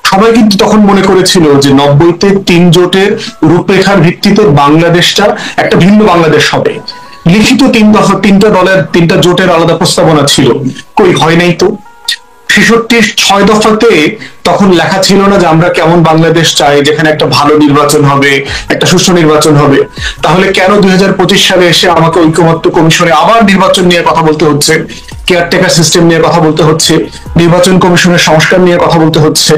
সবাই কিন্তু তখন মনে করেছিল যে 90-তে 3 জোটের রূপরেখার ভিত্তিতে বাংলাদেশটা একটা ভিন্ন বাংলাদেশ হবে। লিখিত 3 দলের 3টা জোটের আলাদা প্রস্তাবনা ছিল, কই হয় নাই তো। 66 6 দফাতে তখন লেখা ছিল না যে আমরা কেমন বাংলাদেশ চাই, যেখানে একটা ভালো নির্বাচন হবে, একটা সুষ্ঠু নির্বাচন হবে। তাহলে কেন 2025 সালে এসে আমাকে ঐকমত্য কমিশনে আবার নির্বাচন নিয়ে কথা বলতে হচ্ছে, কেয়ারটেকার সিস্টেম নিয়ে কথা বলতে হচ্ছে, নির্বাচন কমিশনের সংস্কার নিয়ে কথা বলতে হচ্ছে?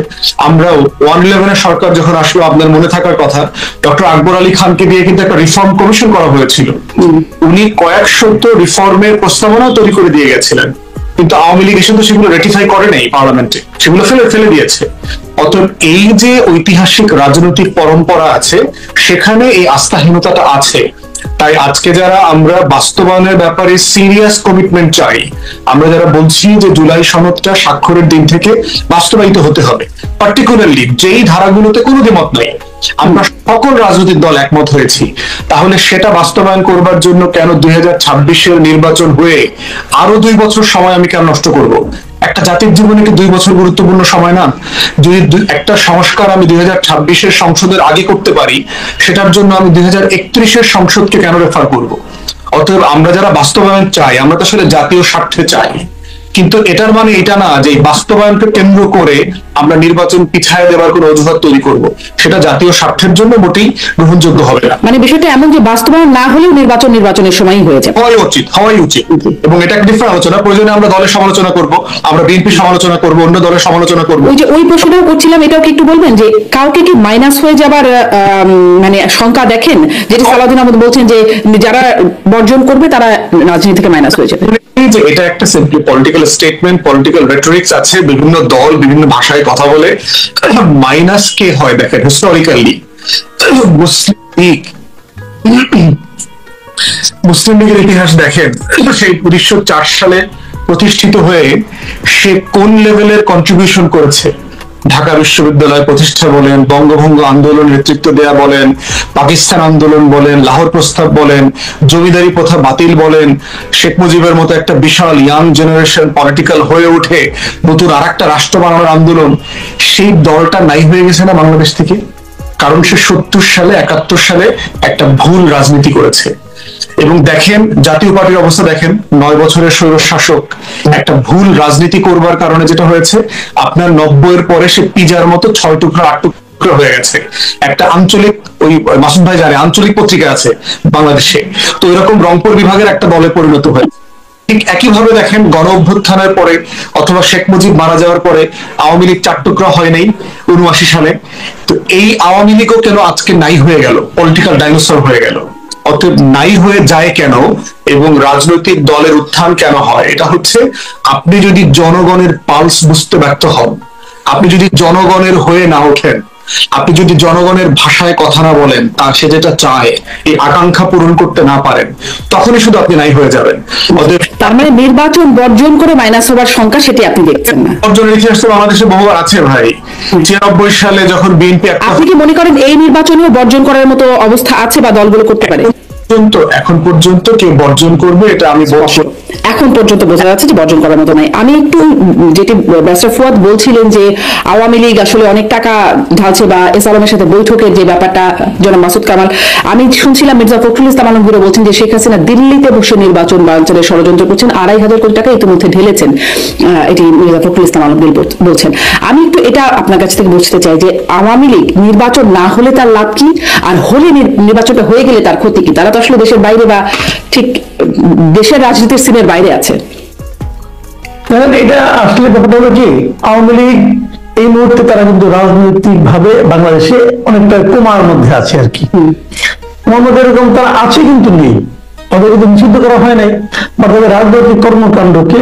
আমরাও 111-এর সরকার যখন আসলো, আপনার মনে থাকার কথা, ডক্টর আকবর আলী খানকে দিয়ে কিন্তু একটা রিফর্ম কমিশন করা হয়েছিল। উনি কয়েক শত রিফর্মের প্রস্তাবনাও তৈরি করে দিয়ে গেছিলেন, কিন্তু আওয়ামী লীগ এসে তো সেগুলো রেটিফাই করে নাই পার্লামেন্টে, সেগুলো ফেলে দিয়েছে। অতএব এই যে ঐতিহাসিক রাজনৈতিক পরম্পরা আছে, সেখানে এই আস্থাহীনতাটা আছে। তাই আজকে যারা আমরা বাস্তবায়নের ব্যাপারে সিরিয়াস কমিটমেন্ট চাই, আমরা যারা বলছি যে জুলাই সনদটা স্বাক্ষরের দিন থেকে বাস্তবায়িত হতে হবে, পার্টিকুলারলি যেই ধারাগুলোতে কোনো দ্বিমত নাই, আমরা সকল রাজনৈতিক দল একমত হয়েছি, তাহলে সেটা বাস্তবায়ন করবার জন্য কেন 2026-এর নির্বাচন হয়ে আরো 2 বছর সময় আমি কেন নষ্ট করব? একটা জাতির জীবনে কি 2 বছর গুরুত্বপূর্ণ সময় না? যদি একটা সংস্কার আমি 2026-এর সংসদের আগে করতে পারি, সেটার জন্য আমি 2031-এর সংসদকে কেন রেফার করব? অতএব আমরা যারা বাস্তবায়ন চাই, আমরা তো আসলে জাতীয় স্বার্থে চাই, কিন্তু এটার মানে এটা না যে বাস্তবায়নকে কেন্দ্র করে আমরা নির্বাচন পিছায় দেওয়ার কোনো অজুহাত তৈরি করব। সেটা জাতীয় স্বার্থের জন্য মোটেই গ্রহণযোগ্য হবে না। মানে বিষয়টা এমন যে বাস্তবায়ন না হলেও নির্বাচনের সময়ই হয়ে যাবে, হওয়াই উচিত। এবং এটা একটা ডিফারেন্ট আলোচনা, প্রয়োজনে আমরা দলের সমালোচনা করব, আমরা বিএনপি সমালোচনা করব, অন্য দলের সমালোচনা করব। ওই প্রশ্নটাও করছিলাম, এটাও কি একটু বলবেন যে কাউকে কি মাইনাস হয়ে যাবার মানে শঙ্কা দেখেন? যেটি সালাউদ্দিন আহমেদ বলছেন যে যারা বর্জন করবে তারা রাজনীতি থেকে মাইনাস হয়ে যাবে। যে এটা একটা সিম্পলি পলিটিক্যাল স্টেটমেন্ট, পলিটিক্যাল রেটরিক্স আছে, বিভিন্ন দল বিভিন্ন ভাষায় কথা বলে। মাইনাস কে হয় দেখেন, হিস্টোরিক্যালি মুসলিম লীগের ইতিহাস দেখেন, সেই 1904 সালে প্রতিষ্ঠিত হয়ে সে কোন লেভেলের কন্ট্রিবিউশন করেছে, ঢাকা বিশ্ববিদ্যালয় প্রতিষ্ঠা বলেন, বঙ্গভঙ্গ আন্দোলন নেতৃত্ব দেয়া বলেন, পাকিস্তান আন্দোলন বলেন, লাহোর প্রস্তাব বলেন, জমিদারি প্রথা বাতিল বলেন, শেখ মুজিবের মতো একটা বিশাল ইয়াং জেনারেশন পলিটিক্যাল হয়ে উঠে নতুন আর একটা রাষ্ট্র বানানোর আন্দোলন, সেই দলটা নাই হয়ে গেছে না বাংলাদেশ থেকে? কারণ সে 70 সালে 71 সালে একটা ভুল রাজনীতি করেছে। এবং দেখেন জাতীয় পার্টির অবস্থা দেখেন, 9 বছরের স্বৈর শাসক একটা ভুল রাজনীতি করবার কারণে যেটা হয়েছে, আপনার 90-এর পরে সে পিজার মতো 6 টুকরা 8 টুকরা হয়ে গেছে। একটা আঞ্চলিক, ওই মাসুদ ভাই জানে, আঞ্চলিক পত্রিকা আছে বাংলাদেশে, তো এরকম রংপুর বিভাগের একটা দলে পরিণত হয়েছে। ঠিক একইভাবে দেখেন গণ অভ্যুত্থানের পরে অথবা শেখ মুজিব মারা যাওয়ার পরে আওয়ামী লীগ 4 টুকরা হয় নাই 79 সালে। তো এই আওয়ামী লীগও কেন আজকে নাই হয়ে গেল, পলিটিক্যাল ডাইনোসর হয়ে গেল? অতএব নাই হয়ে যায় কেন এবং রাজনৈতিক দলের উত্থান কেন হয়, এটা হচ্ছে আপনি যদি জনগণের পালস বুঝতে ব্যর্থ হন, আপনি যদি জনগণের হয়ে না ওঠেন, আপনি যদি জনগণের ভাষায় কথা না বলেন, তার সে যেটা চায় এই আকাঙ্ক্ষা পূরণ করতে না পারেন, তখনই শুধু আপনি নাই হয়ে যাবেন। তার মানে নির্বাচন বর্জন করে মাইনাস হবার সংখ্যা সেটি আপনি দেখছেন না? বর্জনের ইতিহাস তো বাংলাদেশে বহুবার আছে ভাই। 93 সালে যখন বিএনপি, আপনি কি মনে করেন এই নির্বাচনেও বর্জন করার মতো অবস্থা আছে বা দলগুলো করতে পারে? এখন পর্যন্ত কেউ বর্জন করবে এটা আমি বলছি, এখন পর্যন্ত বোঝা যাচ্ছে যে বর্জন করার মতো নাই। আমি একটু যেটি ব্যারিস্টার ফুয়াদ বলছিলেন যে আওয়ামী লীগ আসলে অনেক টাকা ঢালছে বা এস আলমের সাথে বৈঠকের যে ব্যাপারটা, জনাব মাসুদ কামাল, আমি শুনছিলাম মির্জা ফখরুল ইসলাম আলমগীর বলছেন যে শেখ হাসিনা দিল্লিতে বসে নির্বাচন বাঞ্চালের ষড়যন্ত্র করছেন, 2,500 কোটি টাকা ইতিমধ্যে ঢেলেছেন, এটি মির্জা ফখরুল ইসলাম আলমগীর বলছেন। আমি একটু এটা আপনার কাছ থেকে বুঝতে চাই যে আওয়ামী লীগ নির্বাচন না হলে তার লাভ কি, আর হলে নির্বাচনটা হয়ে গেলে তার ক্ষতি কি? তারা তো আসলে দেশের বাইরে বা ঠিক দেশের রাজনীতির সিনের বাইরে আছে। এটা আসলে ব্যাপারটা হলো কি, আওয়ামী লীগ এই মুহূর্তে তারা কিন্তু রাজনৈতিক ভাবে বাংলাদেশে অনেকটা কোমার মধ্যে আছে আর কি। মোহাম্মদ এরকম তারা আছে কিন্তু নেই, তাদের কিন্তু নিষিদ্ধ করা হয় নাই, বা তাদের রাজনৈতিক কর্মকাণ্ডকে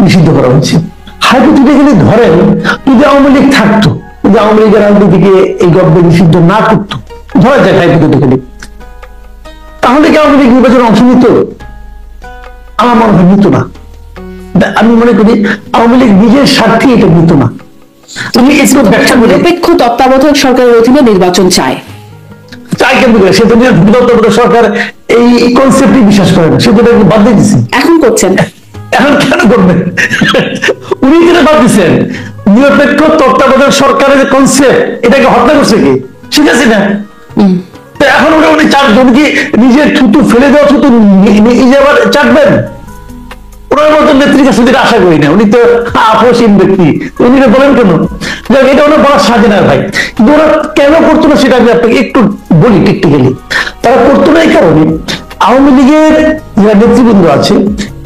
নিষিদ্ধ করা হয়েছে। হাইপোথেটিক্যালি ধরেন যদি আওয়ামী লীগ থাকতো, যদি আওয়ামী লীগের রাজনীতিকে এই গভর্নমেন্ট নিষিদ্ধ না করতো, ধরা যাক হাইপোথেটিক্যালি, তাহলে কি আওয়ামী লীগ নির্বাচনে অংশ নিত? আমার মনে হয় নিত না। আমি মনে করি আওয়ামী লীগ নিজের স্বার্থে এটা নিত না। তুমি একটু ব্যাখ্যা করে, নিরপেক্ষ তত্ত্বাবধায়ক সরকারের অধীনে নির্বাচন চায় কেন করে? সে তো তত্ত্বাবধায়ক সরকার এই কনসেপ্টই বিশ্বাস করে না, সে তো বাদ দিয়ে দিচ্ছে। এখন করছেন, এখন কেন করবেন? উনি যেটা বাদ দিচ্ছেন, নিরপেক্ষ তত্ত্বাবধায়ক সরকারের কনসেপ্ট, এটাকে হত্যা করছে কি ঠিক আছে না? এখন ওটা উনি চাটবেন কি? নিজের থুতু ফেলে দেওয়া থুতু নিজে আবার চাটবেন? ওনার মতো নেত্রীর কাছে আশা করি না, উনি তো আপসীন ব্যক্তি, উনি বলেন কেন? এটা ওনার বলার সাজে না ভাই। কিন্তু ওরা কেন করতো না সেটা আমি আপনাকে একটু বলি টেকনিক্যালি। তারা করতো না এই কারণে, আওয়ামী লীগের যারা নেতৃবৃন্দ আছে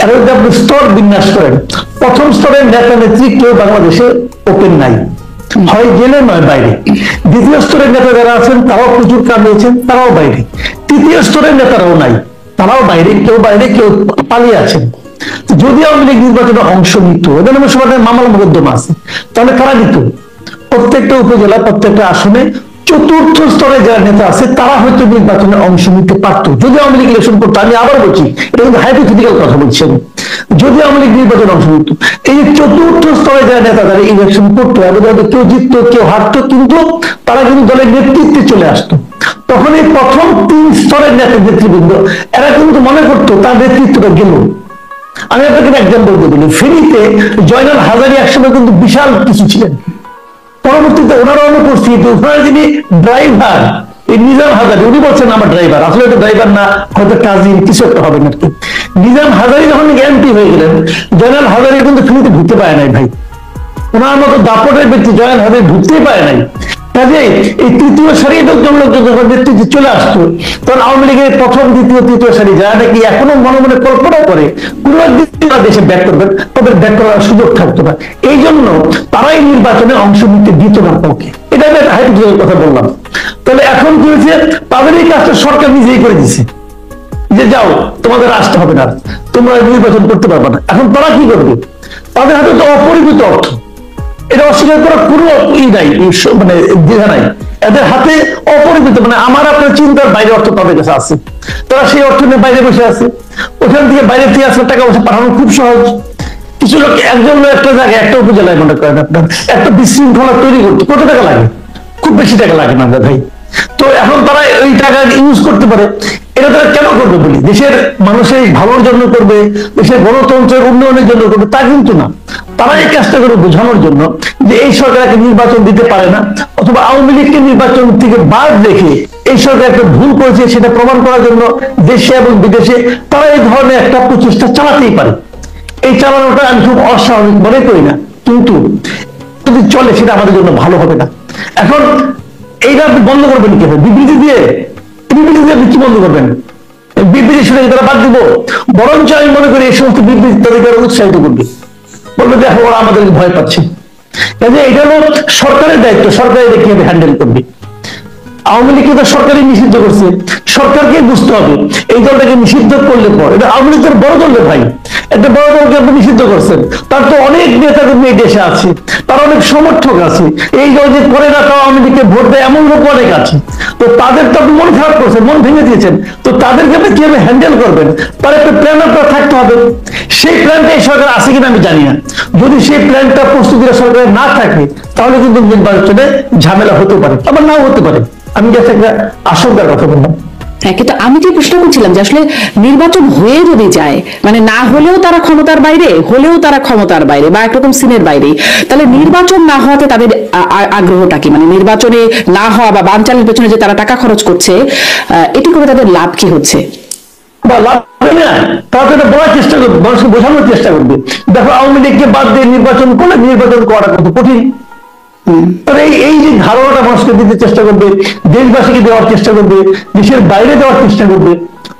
এরা যদি আপনি স্তর বিন্যাস করেন, প্রথম স্তরের নেতা নেত্রী কেউ বাংলাদেশে ওপেন নাই, হয় জেলে নয় বাইরে। দ্বিতীয় স্তরের নেতা যারা আছেন তারাও প্রচুর কামিয়েছেন, তারাও বাইরে। তৃতীয় স্তরের নেতারাও নাই, তারাও বাইরে, কেউ বাইরে কেউ পালিয়ে আছেন। যদি আওয়ামী লীগ নির্বাচনে অংশ নিত, এদের নামে সবার মামলা মোকদ্দমা আছে, তাহলে কারা নিত? প্রত্যেকটা উপজেলা, প্রত্যেকটা আসনে চতুর্থ স্তরে যারা নেতা আছে তারা হয়তো নির্বাচনে অংশ নিতে পারতো, যদি আওয়ামী লীগ ইলেকশন করতো। আমি আবার বলছি, এটা কিন্তু হাইপোথেটিক্যাল কথা বলছি আমি। যদি আওয়ামী লীগ নির্বাচনে অংশ নিত, এই যে চতুর্থ স্তরে যারা নেতা তারা ইলেকশন করতো, এবং কেউ জিততো কেউ হারতো, কিন্তু তারা কিন্তু দলের নেতৃত্বে চলে আসতো। তখন এই প্রথম 3 স্তরের নেতৃবৃন্দ এরা কিন্তু মনে করতো তার নেতৃত্বটা গেল। আমি আপনাকে এক্সাম্পল দিয়ে বলি, ফেনীতে জয়নাল হাজারী একসময় কিন্তু বিশাল কিছু ছিলেন, পরবর্তীতে ওনারা অনুপস্থিত। ওনার যিনি ড্রাইভার, এই নিজাম হাজারী, উনি বলছেন আমার ড্রাইভার, আসলে এটা ড্রাইভার না, হয়তো কাজিন কিছু একটা হবে নাকি। নিজাম হাজারী যখন এমপি হয়ে গেলেন, জয়নাল হাজারী কিন্তু ফেনীতে ঢুকতে পারে নাই ভাই। ওনার মতো দাপটের ব্যক্তি জয়নাল হাজারী ঢুকতেই পারে নাই। কাজে এই তৃতীয় সারির লোকজন যখন নেতৃত্বে চলে আসতো, তখন আওয়ামী লীগের প্রথম, দ্বিতীয়, তৃতীয় সারি যারা নাকি এখনো মনে মনে কল্পনা করে কোন একদিন দেশে ব্যাক করবেন, তাদের ব্যাক করার সুযোগ থাকতো না। এই জন্য তারাই নির্বাচনে অংশ নিতে দিত না কাউকে। এটা আমি একটা হাইপোথেটিক্যাল কথা বললাম। তাহলে এখন কি হয়েছে? তাদের এই কাজটা সরকার নিজেই করে দিচ্ছে যে যাও, তোমাদের আসতে হবে না, তোমরা নির্বাচন করতে পারবে না। এখন তারা কি করবে? তাদের হাতে তো অপরিমিত অর্থ, এটা অস্বীকার করার কোনো নাই, মানে দ্বিধা নাই। এদের হাতে অপরিমিত, মানে আমার আপনার চিন্তার বাইরে অর্থ তাদের কাছে আছে। তারা সেই অর্থ নিয়ে বাইরে বসে আছে, ওখান থেকে বাইরে থেকে আসলে টাকা পয়সা পাঠানো খুব সহজ। কিছু লোক একজন একটা জায়গায় একটা উপজেলায় মনে করেন আপনার একটা বিশৃঙ্খলা তৈরি করতে কত টাকা লাগে? খুব বেশি টাকা লাগে না ভাই। তো এখন তারা ওই টাকা ইউজ করতে পারে। এটা তারা কেন করবে বলি? দেশের মানুষের ভালোর জন্য করবে, দেশের গণতন্ত্রের উন্নয়নের জন্য করবে তা কিন্তু না। তারা এই কাজটা করে বোঝানোর জন্য যে এই সরকারকে নির্বাচন দিতে পারে না, অথবা আওয়ামী লীগকে নির্বাচন থেকে বাদ রেখে এই সরকার একটা ভুল করেছে সেটা প্রমাণ করার জন্য দেশে এবং বিদেশে তারা এই ধরনের একটা প্রচেষ্টা চালাতেই পারে। এই চালানোটা আমি খুব অস্বাভাবিক মনে করি না, কিন্তু যদি চলে সেটা আমাদের জন্য ভালো হবে না। এখন এইটা আপনি বন্ধ করবেন কি? বিবৃতি দিয়ে আপনি কি বন্ধ করবেন? বিবৃতি শুনে তারা বাদ দিব? বরঞ্চ আমি মনে করি এই সমস্ত বিবৃতি তাদেরকে উৎসাহিত করবে, বলবে দেখো ওরা আমাদেরকে ভয় পাচ্ছে। এটা হলো সরকারের দায়িত্ব, সরকার এটা কিভাবে হ্যান্ডেল করবে। আওয়ামী লীগকে তো সরকারই নিষিদ্ধ করছে, সরকারকে বুঝতে হবে এই দলটাকে নিষিদ্ধ করলে পর, এটা আওয়ামী লীগের বড় দল ভাই, একটা বড় দলকে আপনি নিষিদ্ধ করছেন, তার তো অনেক নেতা কর্মী এই দেশে আছে, তার অনেক সমর্থক আছে, এই দল যে করে না তাও আওয়ামী লীগকে ভোট দেয় এমন লোক অনেক আছে। তো তাদের তো আপনি মন খারাপ করছেন, মন ভেঙে দিয়েছেন, তো তাদেরকে আপনি কিভাবে হ্যান্ডেল করবেন তার একটা প্ল্যান আপনার থাকতে হবে। সেই প্ল্যানটা এই সরকার আছে কিনা আমি জানি না। যদি সেই প্ল্যানটা প্রস্তুতির সরকারের না থাকে তাহলে কিন্তু নির্বাচনে ঝামেলা হতে পারে, আবার নাও হতে পারে। আমি জাস্ট একটা আশঙ্কার কথা বললাম। হ্যাঁ, কিন্তু আমি যে প্রশ্ন করছিলাম যে আসলে নির্বাচন হয়ে যদি যায়, মানে না হলেও তারা ক্ষমতার বাইরে, হলেও তারা ক্ষমতার বাইরে বা একরকম সিনের বাইরে, তাহলে নির্বাচন না হওয়াতে তাদের আগ্রহটা কি? মানে নির্বাচনে না হওয়া বা বানচালের পেছনে যে তারা টাকা খরচ করছে, এটি করে তাদের লাভ কি হচ্ছে? বা লাভ হয় না, তারা তো এটা বলার চেষ্টা করবে, মানুষকে বোঝানোর চেষ্টা করবে। দেখো আওয়ামী লীগকে বাদ দিয়ে নির্বাচন করলে নির্বাচন করাটা কত কঠিন। এই যে ধারণাটা মানুষকে দিতে চেষ্টা করবে, দেশবাসীকে দেওয়ার চেষ্টা করবে, দেশের বাইরে দেওয়ার চেষ্টা করবে,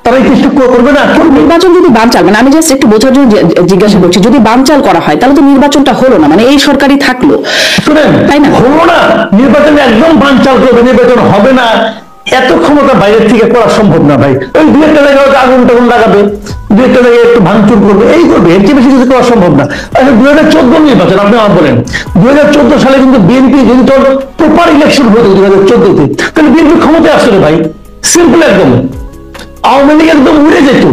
তারা এই চেষ্টা করবে না। নির্বাচন যদি বানচাল, মানে আমি জাস্ট একটু বোঝার জন্য জিজ্ঞাসা করছি, যদি বানচাল করা হয় তাহলে তো নির্বাচনটা হলো না, মানে এই সরকারই থাকলো, শুনেন তাই না? হলো না, নির্বাচন একদম বানচাল করবে, নির্বাচন হবে না, এত ক্ষমতা বাইরের থেকে করা সম্ভব না ভাই। ওই দু একটা জায়গায় আগুন টাগুন লাগাবে, দু একটা জায়গায় একটু ভাঙচুর করবে, এই করবে, এর চেয়ে বেশি কিছু করা সম্ভব না। আচ্ছা 2014 নির্বাচন আপনি আমার বলেন, 2014 সালে কিন্তু বিএনপি যদি তোর প্রপার ইলেকশন হতো 2014-তে, তাহলে বিএনপি ক্ষমতায় আসলে ভাই, সিম্পল একদম। আওয়ামী লীগ একদম উড়ে যেত,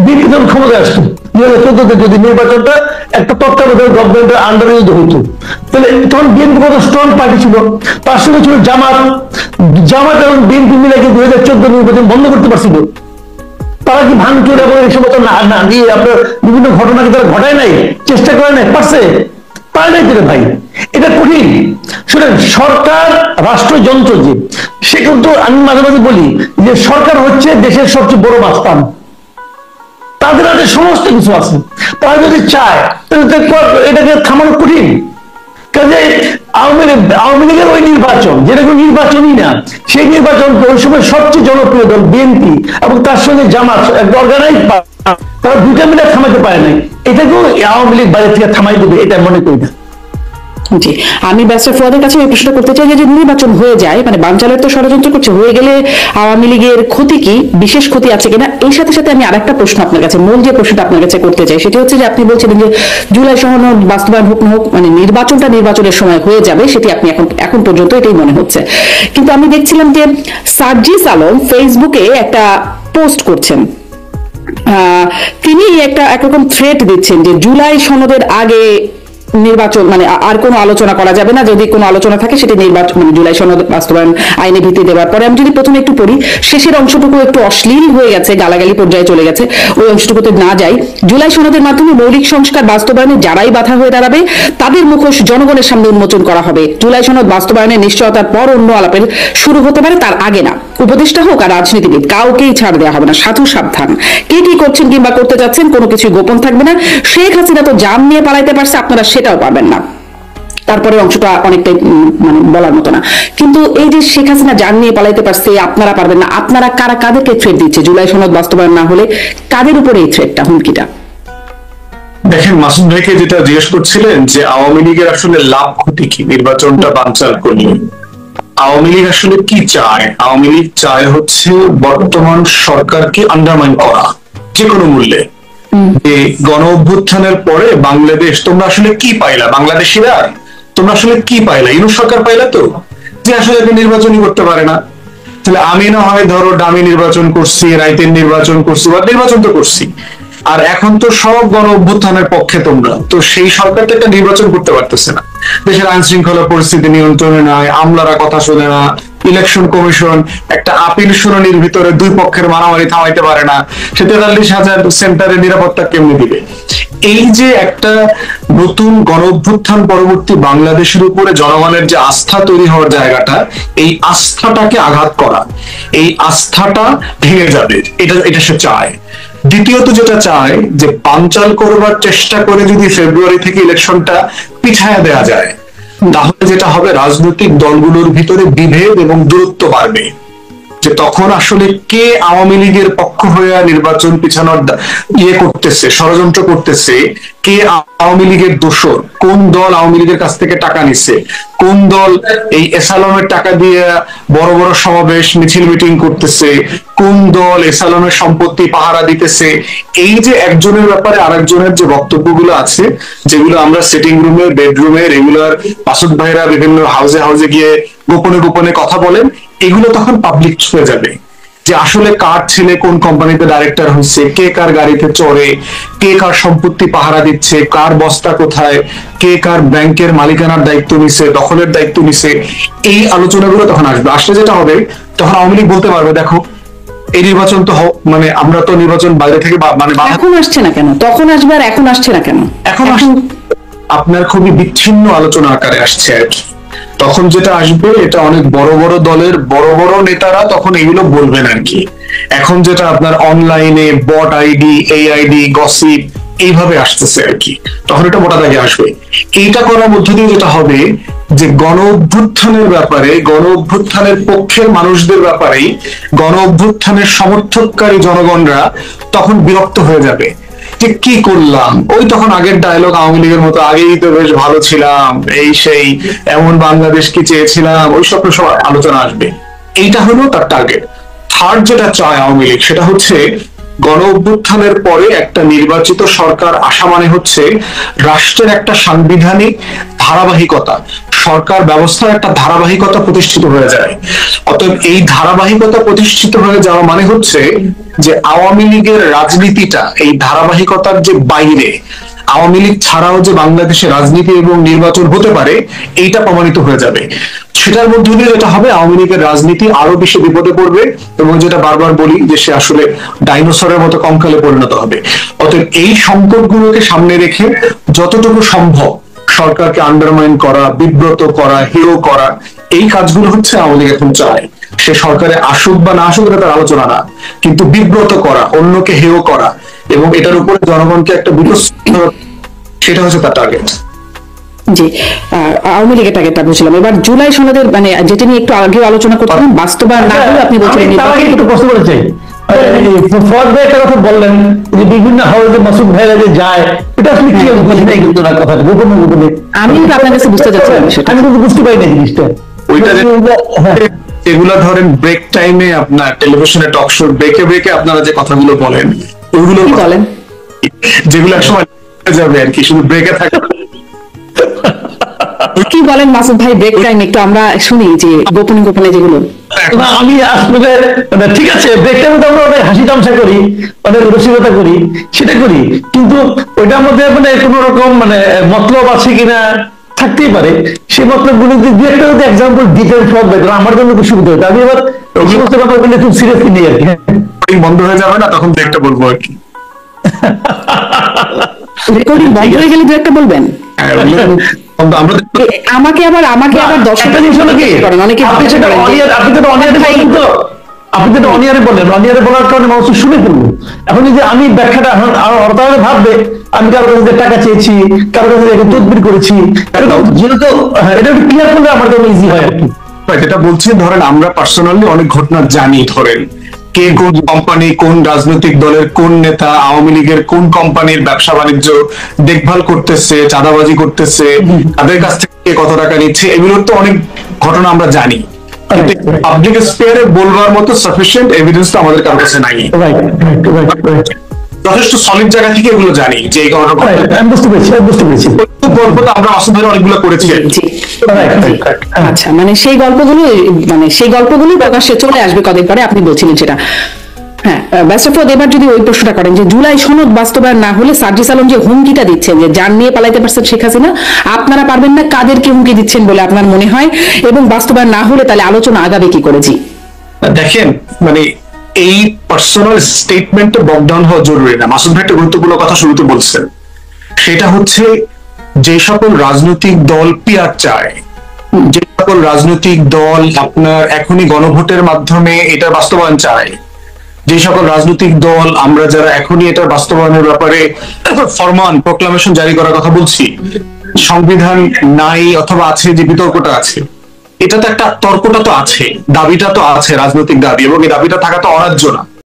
বিএনপি তখন ক্ষমতায় আসতো। 2014-তে যদি নির্বাচনটা একটা তত্ত্বাবধায়ক গভর্নমেন্টের আন্ডারে যদি হইতো, তাহলে তখন বিএনপি কত স্ট্রং পার্টি ছিল, তার সঙ্গে ছিল জামাত এবং বিএনপি মিলে কিন্তু 2014 নির্বাচন বন্ধ করতে পারছিল। তারা কি ভাঙচুর এবং এই সমস্ত না দিয়ে আপনার বিভিন্ন ঘটনাকে তারা ঘটায় নাই, চেষ্টা করে নাই, পারছে? পারে নাই তো ভাই, এটা কঠিন। শুনেন, সরকার রাষ্ট্রযন্ত্র যে, সে কিন্তু আমি মাঝে মাঝে বলি যে সরকার হচ্ছে দেশের সবচেয়ে বড় মাস্তান, তাদের হাতে সমস্ত কিছু আছে। তারা যদি চায় এটাকে থামানো কঠিন। কাজে আওয়ামী লীগের ওই নির্বাচন, যেটা কোনো নির্বাচনই না, সেই নির্বাচন ওই সময় সবচেয়ে জনপ্রিয় দল বিএনপি এবং তার সঙ্গে জামাত একটা অর্গানাইজ, তারা দুইটা মিলে থামাতে পারে নাই। এটাকেও আওয়ামী লীগ বাইরে থেকে থামাই দেবে এটা মনে করি না। জি, আমি ব্যারিস্টার ফুয়াদের কাছে এই প্রশ্ন করতে চাই যে নির্বাচন হয়ে যায়, মানে বানচালের তো ষড়যন্ত্র করছে, হয়ে গেলে আওয়ামী লীগের ক্ষতি কি, বিশেষ ক্ষতি আছে কিনা? এই সাথে সাথে আমি আরেকটা প্রশ্ন আপনার কাছে, মূল যে প্রশ্নটা আপনার কাছে করতে চাই সেটি হচ্ছে যে আপনি বলছিলেন যে জুলাই সনদ বাস্তবায়ন হোক না হোক, মানে নির্বাচনের সময় হয়ে যাবে, সেটি আপনি এখন পর্যন্ত এটাই মনে হচ্ছে। কিন্তু আমি দেখছিলাম যে সার্জিস আলম ফেসবুকে একটা পোস্ট করছেন, তিনি একটা একরকম থ্রেট দিচ্ছেন যে জুলাই সনদের আগে নির্বাচন মানে আর কোনো আলোচনা করা যাবে না, যদি কোনো আলোচনা থাকে সেটি নির্বাচন মানে জুলাই সনদ বাস্তবায়ন আইনে ভিত্তি দেওয়ার পরে। আমি যদি প্রথমে একটু পড়ি, শেষের অংশটুকু একটু অশ্লীল হয়ে গেছে, গালাগালি পর্যায়ে চলে গেছে, ওই অংশটুকুতে না যাই। জুলাই সনদের মাধ্যমে মৌলিক সংস্কার বাস্তবায়নে যারাই বাধা হয়ে দাঁড়াবে তাদের মুখোশ জনগণের সামনে উন্মোচন করা হবে। জুলাই সনদ বাস্তবায়নের নিশ্চয়তার পর অন্য আলাপের শুরু হতে পারে, তার আগে না। উপদেষ্টা হোক আর রাজনীতিবিদ, কাউকেই ছাড় দেওয়া হবে না। সাধু সাবধান, কে কি করছেন কিংবা করতে যাচ্ছেন কোনো কিছু গোপন থাকবে না। শেখ হাসিনা তো জান নিয়ে পালাইতে পারছে, আপনারা সেটাও পারবেন না। তারপরে অংশটা অনেকটাই মানে বলার মতো না, কিন্তু এই যে শেখ হাসিনা জান নিয়ে পালাইতে পারছে, আপনারা পারবেন না, আপনারা কাদেরকে থ্রেট দিচ্ছে? জুলাই সনদ বাস্তবায়ন না হলে কাদের উপরে এই থ্রেটটা, হুমকিটা? দেখেন, মাসুদ ভাইকে যেটা জিজ্ঞেস করছিলেন যে আওয়ামী লীগের আসলে লাভ ক্ষতি কি নির্বাচনটা বানচাল করলে, আওয়ামী লীগ আসলে কি চায়? আওয়ামী লীগ চায় হচ্ছে বর্তমান সরকারকে আন্ডারমাইন করা যে কোনো মূল্যে। গণ অভ্যুত্থানের পরে বাংলাদেশ তোমরা আসলে কি পাইলা, বাংলাদেশিরা তোমরা আসলে কি পাইলা? ইউনূস সরকার পাইলা তো, যে আসলে নির্বাচনই করতে পারে না। তাহলে আমি না হয় ধরো ডামি নির্বাচন করছি, রাইতের নির্বাচন করছি, বা নির্বাচন তো করছি, আর এখন তো সব গণ অভ্যুত্থানের পক্ষে তোমরা, তো সেই সরকার তো একটা নির্বাচন করতে পারতেছে না, দেশের আইন শৃঙ্খলা পরিস্থিতি নিয়ন্ত্রণে নয়, আমলারা কথা শোনে না, ইলেকশন কমিশন একটা আপিল শুনানির ভিতরে দুই পক্ষের মারামারি থামাইতে পারে না, সে 43,000 সেন্টারে নিরাপত্তা কেমনে দিবে? এই যে একটা নতুন গণ অভ্যুত্থান পরবর্তী বাংলাদেশের উপরে জনগণের যে আস্থা তৈরি হওয়ার জায়গাটা, এই আস্থাটাকে আঘাত করা, এই আস্থাটা ভেঙে যাবে, এটা সে চায়। দ্বিতীয়ত যেটা চায় যে পাঞ্চাল করবার চেষ্টা করে যদি ফেব্রুয়ারি থেকে ইলেকশনটা পিছায়া দেওয়া যায়, তাহলে যেটা হবে রাজনৈতিক দলগুলোর ভিতরে বিভেদ এবং দূরত্ব বাড়বে, যে তখন আসলে কে আওয়ামী লীগের পক্ষ হয়ে নির্বাচন পিছানোর করতেছে, ষড়যন্ত্র করতেছে, কে আওয়ামী লীগের দোসর, কোন দল আওয়ামী লীগের কাছ থেকে টাকা নিচ্ছে, কোন দল এই এসালমের টাকা দিয়ে বড় বড় সমাবেশ মিছিল মিটিং করতেছে, কোন দল এসালমের সম্পত্তি পাহারা দিতেছে। এই যে একজনের ব্যাপারে আরেকজনের যে বক্তব্যগুলো আছে, যেগুলো আমরা সিটিং রুমে, বেডরুমে রেগুলার মাসুদ ভাইরা বিভিন্ন হাউসে গিয়ে গোপনে গোপনে কথা বলেন, এগুলো তখন পাবলিক হয়ে যাবে, যে আসলে কার ছেলে কোন কোম্পানিতে ডাইরেক্টর হয়েছে, কে কার গাড়িতে চড়ে, কে কার সম্পত্তি পাহারা দিচ্ছে, কার বস্তা কোথায়, কে কার ব্যাংকের মালিকানার দায়িত্ব নিছে, দখলের দায়িত্ব নিছে। এই আলোচনাগুলো তখন আসবে। আসলে যেটা হবে, তখন আওয়ামী লীগ বলতে পারবে, দেখো এই নির্বাচন তো মানে আমরা তো নির্বাচন বাইরে থেকে মানে এখন আসছে না কেন, তখন আসবে আর এখন আসছে না কেন? এখন আপনার খুবই বিচ্ছিন্ন আলোচনা আকারে আসছে আর কি। তখন যেটা আসবে, এটা অনেক বড় বড় দলের বড় বড় নেতারা তখন এগুলো বলবেন আর কি। এখন যেটা আপনার অনলাইনে বট আইডি, এই আইডি, গসিপ এইভাবে আসতেছে আর কি, তখন এটা মোটা দাগে আসবে। এইটা করার মধ্য দিয়ে যেটা হবে যে গণ অভ্যুত্থানের ব্যাপারে, গণ অভ্যুত্থানের পক্ষের মানুষদের ব্যাপারেই গণ অভ্যুত্থানের সমর্থককারী জনগণরা তখন বিরক্ত হয়ে যাবে, যে কি করলাম, ওই তখন আগের ডায়লগ আওয়ামী লীগের মতো, আগেই তো বেশ ভালো ছিলাম, এই সেই এমন বাংলাদেশ কি চেয়েছিলাম, ওই সব আলোচনা আসবে। এইটা হলো তার টার্গেট। থার্ড যেটা চায় আওয়ামী লীগ, সেটা হচ্ছে গণ অভ্যুত্থানের পরে একটা নির্বাচিত সরকার আসা মানে হচ্ছে রাষ্ট্রের একটা সাংবিধানিক ধারাবাহিকতা, সরকার ব্যবস্থার একটা ধারাবাহিকতা প্রতিষ্ঠিত হয়ে যায়। অতএব এই ধারাবাহিকতা প্রতিষ্ঠিত হয়ে যাওয়া মানে হচ্ছে যে আওয়ামী লীগের রাজনীতিটা এই ধারাবাহিকতার যে বাইরে, আওয়ামী লীগ ছাড়াও যে বাংলাদেশে রাজনীতি এবং নির্বাচন হতে পারে, এইটা প্রমাণিত হয়ে যাবে। সেটার মধ্য দিয়ে যেটা হবে, আওয়ামী লীগের রাজনীতি আরো বেশি বিপদে পড়বে, এবং যেটা বারবার বলি যে সে আসলে ডাইনোসরের মতো কঙ্কালে পরিণত হবে। অতএব এই সংকটগুলোকে সামনে রেখে যতটুকু সম্ভব সরকারকে আন্ডারমাইন করা, বিব্রত করা, হেয় করা, এই কাজগুলো হচ্ছে আওয়ামী লীগ এখন চায়। সে সরকারে আসুক বা না আসুক, এটা তার আলোচনা না, কিন্তু বিব্রত করা, অন্যকে হেয় করা এবং এটার উপরে জনগণকে একটা বিতস্ত, সেটা হচ্ছে তার টার্গেট। জি, আওয়ামী লীগের টার্গেটটা বুঝলাম। এবার জুলাই সনদের মানে যেটা নিয়ে একটু আগেও আলোচনা করতাম, বাস্তবায়ন না হলে আপনি বলছিলেন একটু প্রশ্ন করতে চাই। ফর ভাই একটা কথা বললেন যে বিভিন্ন হাউসে মাসুদ ভাইরা যে যায়, এটা আসলে কি কিন্তু না, কথা গোপনে গোপনে আমি আপনার কাছে বুঝতে চাচ্ছিলাম, আমি কিন্তু বুঝতে পারি না জিনিসটা। ওইটা এগুলা ধরেন ব্রেক টাইমে আপনার টেলিভিশনে টক শো ব্রেকে আপনারা যে কথাগুলো বলেন, ওইগুলো বলেন যেগুলো একসময় যাবে আর কি, শুধু ব্রেকে থাকে। কি বলেন মাসুদ ভাই, ব্রেক টাইম একটু আমরা শুনি, যে গোপনে গোপনে যেগুলো। আমি আসলে ঠিক আছে, ব্রেক টাইমে তো আমরা অনেক হাসি তামসা করি, অনেক রসিকতা করি, সেটা করি, কিন্তু ওইটার মধ্যে মানে কোন রকম মানে মতলব আছে কিনা থাকতেই পারে। সেই মতলব গুলি দু একটা যদি এক্সাম্পল দিতেন সব বেটার, আমার জন্য খুব সুবিধা হতো। আমি এবার এই সমস্ত ব্যাপারগুলো খুব সিরিয়াসলি নিই আর কি। বন্ধ হয়ে যাবে না, তখন ব্রেকটা বলবো আর কি। রেকর্ডিং বন্ধ হয়ে গেলে দু একটা বলবেন। আমাকে আবার দর্শকটা জিনিস হলো কি, আপনি যেটা অনিয়ারে বললেন, অনিয়ারে বলার কারণে মানুষ শুনে ফেলবো। এখন যদি আমি ব্যাখ্যাটা হরতালে ভাববে আমি কারোর কাছে টাকা চেয়েছি, কারোর কাছে তদবির করেছি, যেহেতু এটা একটু ক্লিয়ার করলে আমার জন্য ইজি হয় আর কি। যেটা বলছি, ধরেন আমরা পার্সোনালি অনেক ঘটনা জানি, ধরেন কে কোন কোম্পানি, কোন রাজনৈতিক দলের কোন নেতা আওয়ামী লীগের কোন কোম্পানির ব্যবসা বাণিজ্য দেখভাল করতেছে, চাঁদাবাজি করতেছে, তাদের কাছ থেকে কত টাকা নিচ্ছে, এগুলোর তো অনেক ঘটনা আমরা জানি। পাবলিক স্পেয়ারে বলবার মতো সাফিসিয়েন্ট এভিডেন্স তো আমাদের কারোর কাছে নাই। যথেষ্ট সলিড জায়গা থেকে এগুলো জানি যে এই ঘটনা। আমি বুঝতে পেরেছি। গল্প তো আমরা মাসুদ ভাই অনেকগুলো করেছি। আচ্ছা, মানে সেই গল্পগুলো প্রকাশ্যে চলে আসবে কদিন পরে, আপনি বলছিলেন সেটা। হ্যাঁ, ব্যাসফদ এবার যদি ওই প্রশ্নটা করেন যে জুলাই সনদ বাস্তবায়ন না হলে সার্জিস আলম যে হুমকিটা দিচ্ছেন যে যান নিয়ে পালাইতে পারছেন শেখ হাসিনা, আপনারা পারবেন না, কাদেরকে হুমকি দিচ্ছেন বলে আপনার মনে হয়, এবং বাস্তবায়ন না হলে তাহলে আলোচনা আগাবে কি করে? জি দেখেন, মানে এই পার্সোনাল স্টেটমেন্টে বকডাউন হওয়া জরুরি না। মাসুদ ভাই একটা গুরুত্বপূর্ণ কথা শুরুতে বলছেন, সেটা হচ্ছে যে সকল রাজনৈতিক দল পিয়ার চায়, যে সকল রাজনৈতিক দল আপনার এখনই গণভোটের মাধ্যমে এটা বাস্তবায়ন চায়, যে সকল রাজনৈতিক দল আমরা যারা এখনই এটার বাস্তবায়নের ব্যাপারে ফরমান প্রোক্লামেশন জারি করার কথা বলছি, সংবিধান নাই অথবা আছে যে বিতর্কটা আছে, এটা তো একটা তর্কটা তো আছে, দাবিটা তো আছে, রাজনৈতিক দাবি, এবং এই দাবিটা থাকা তো অরাজ্য না।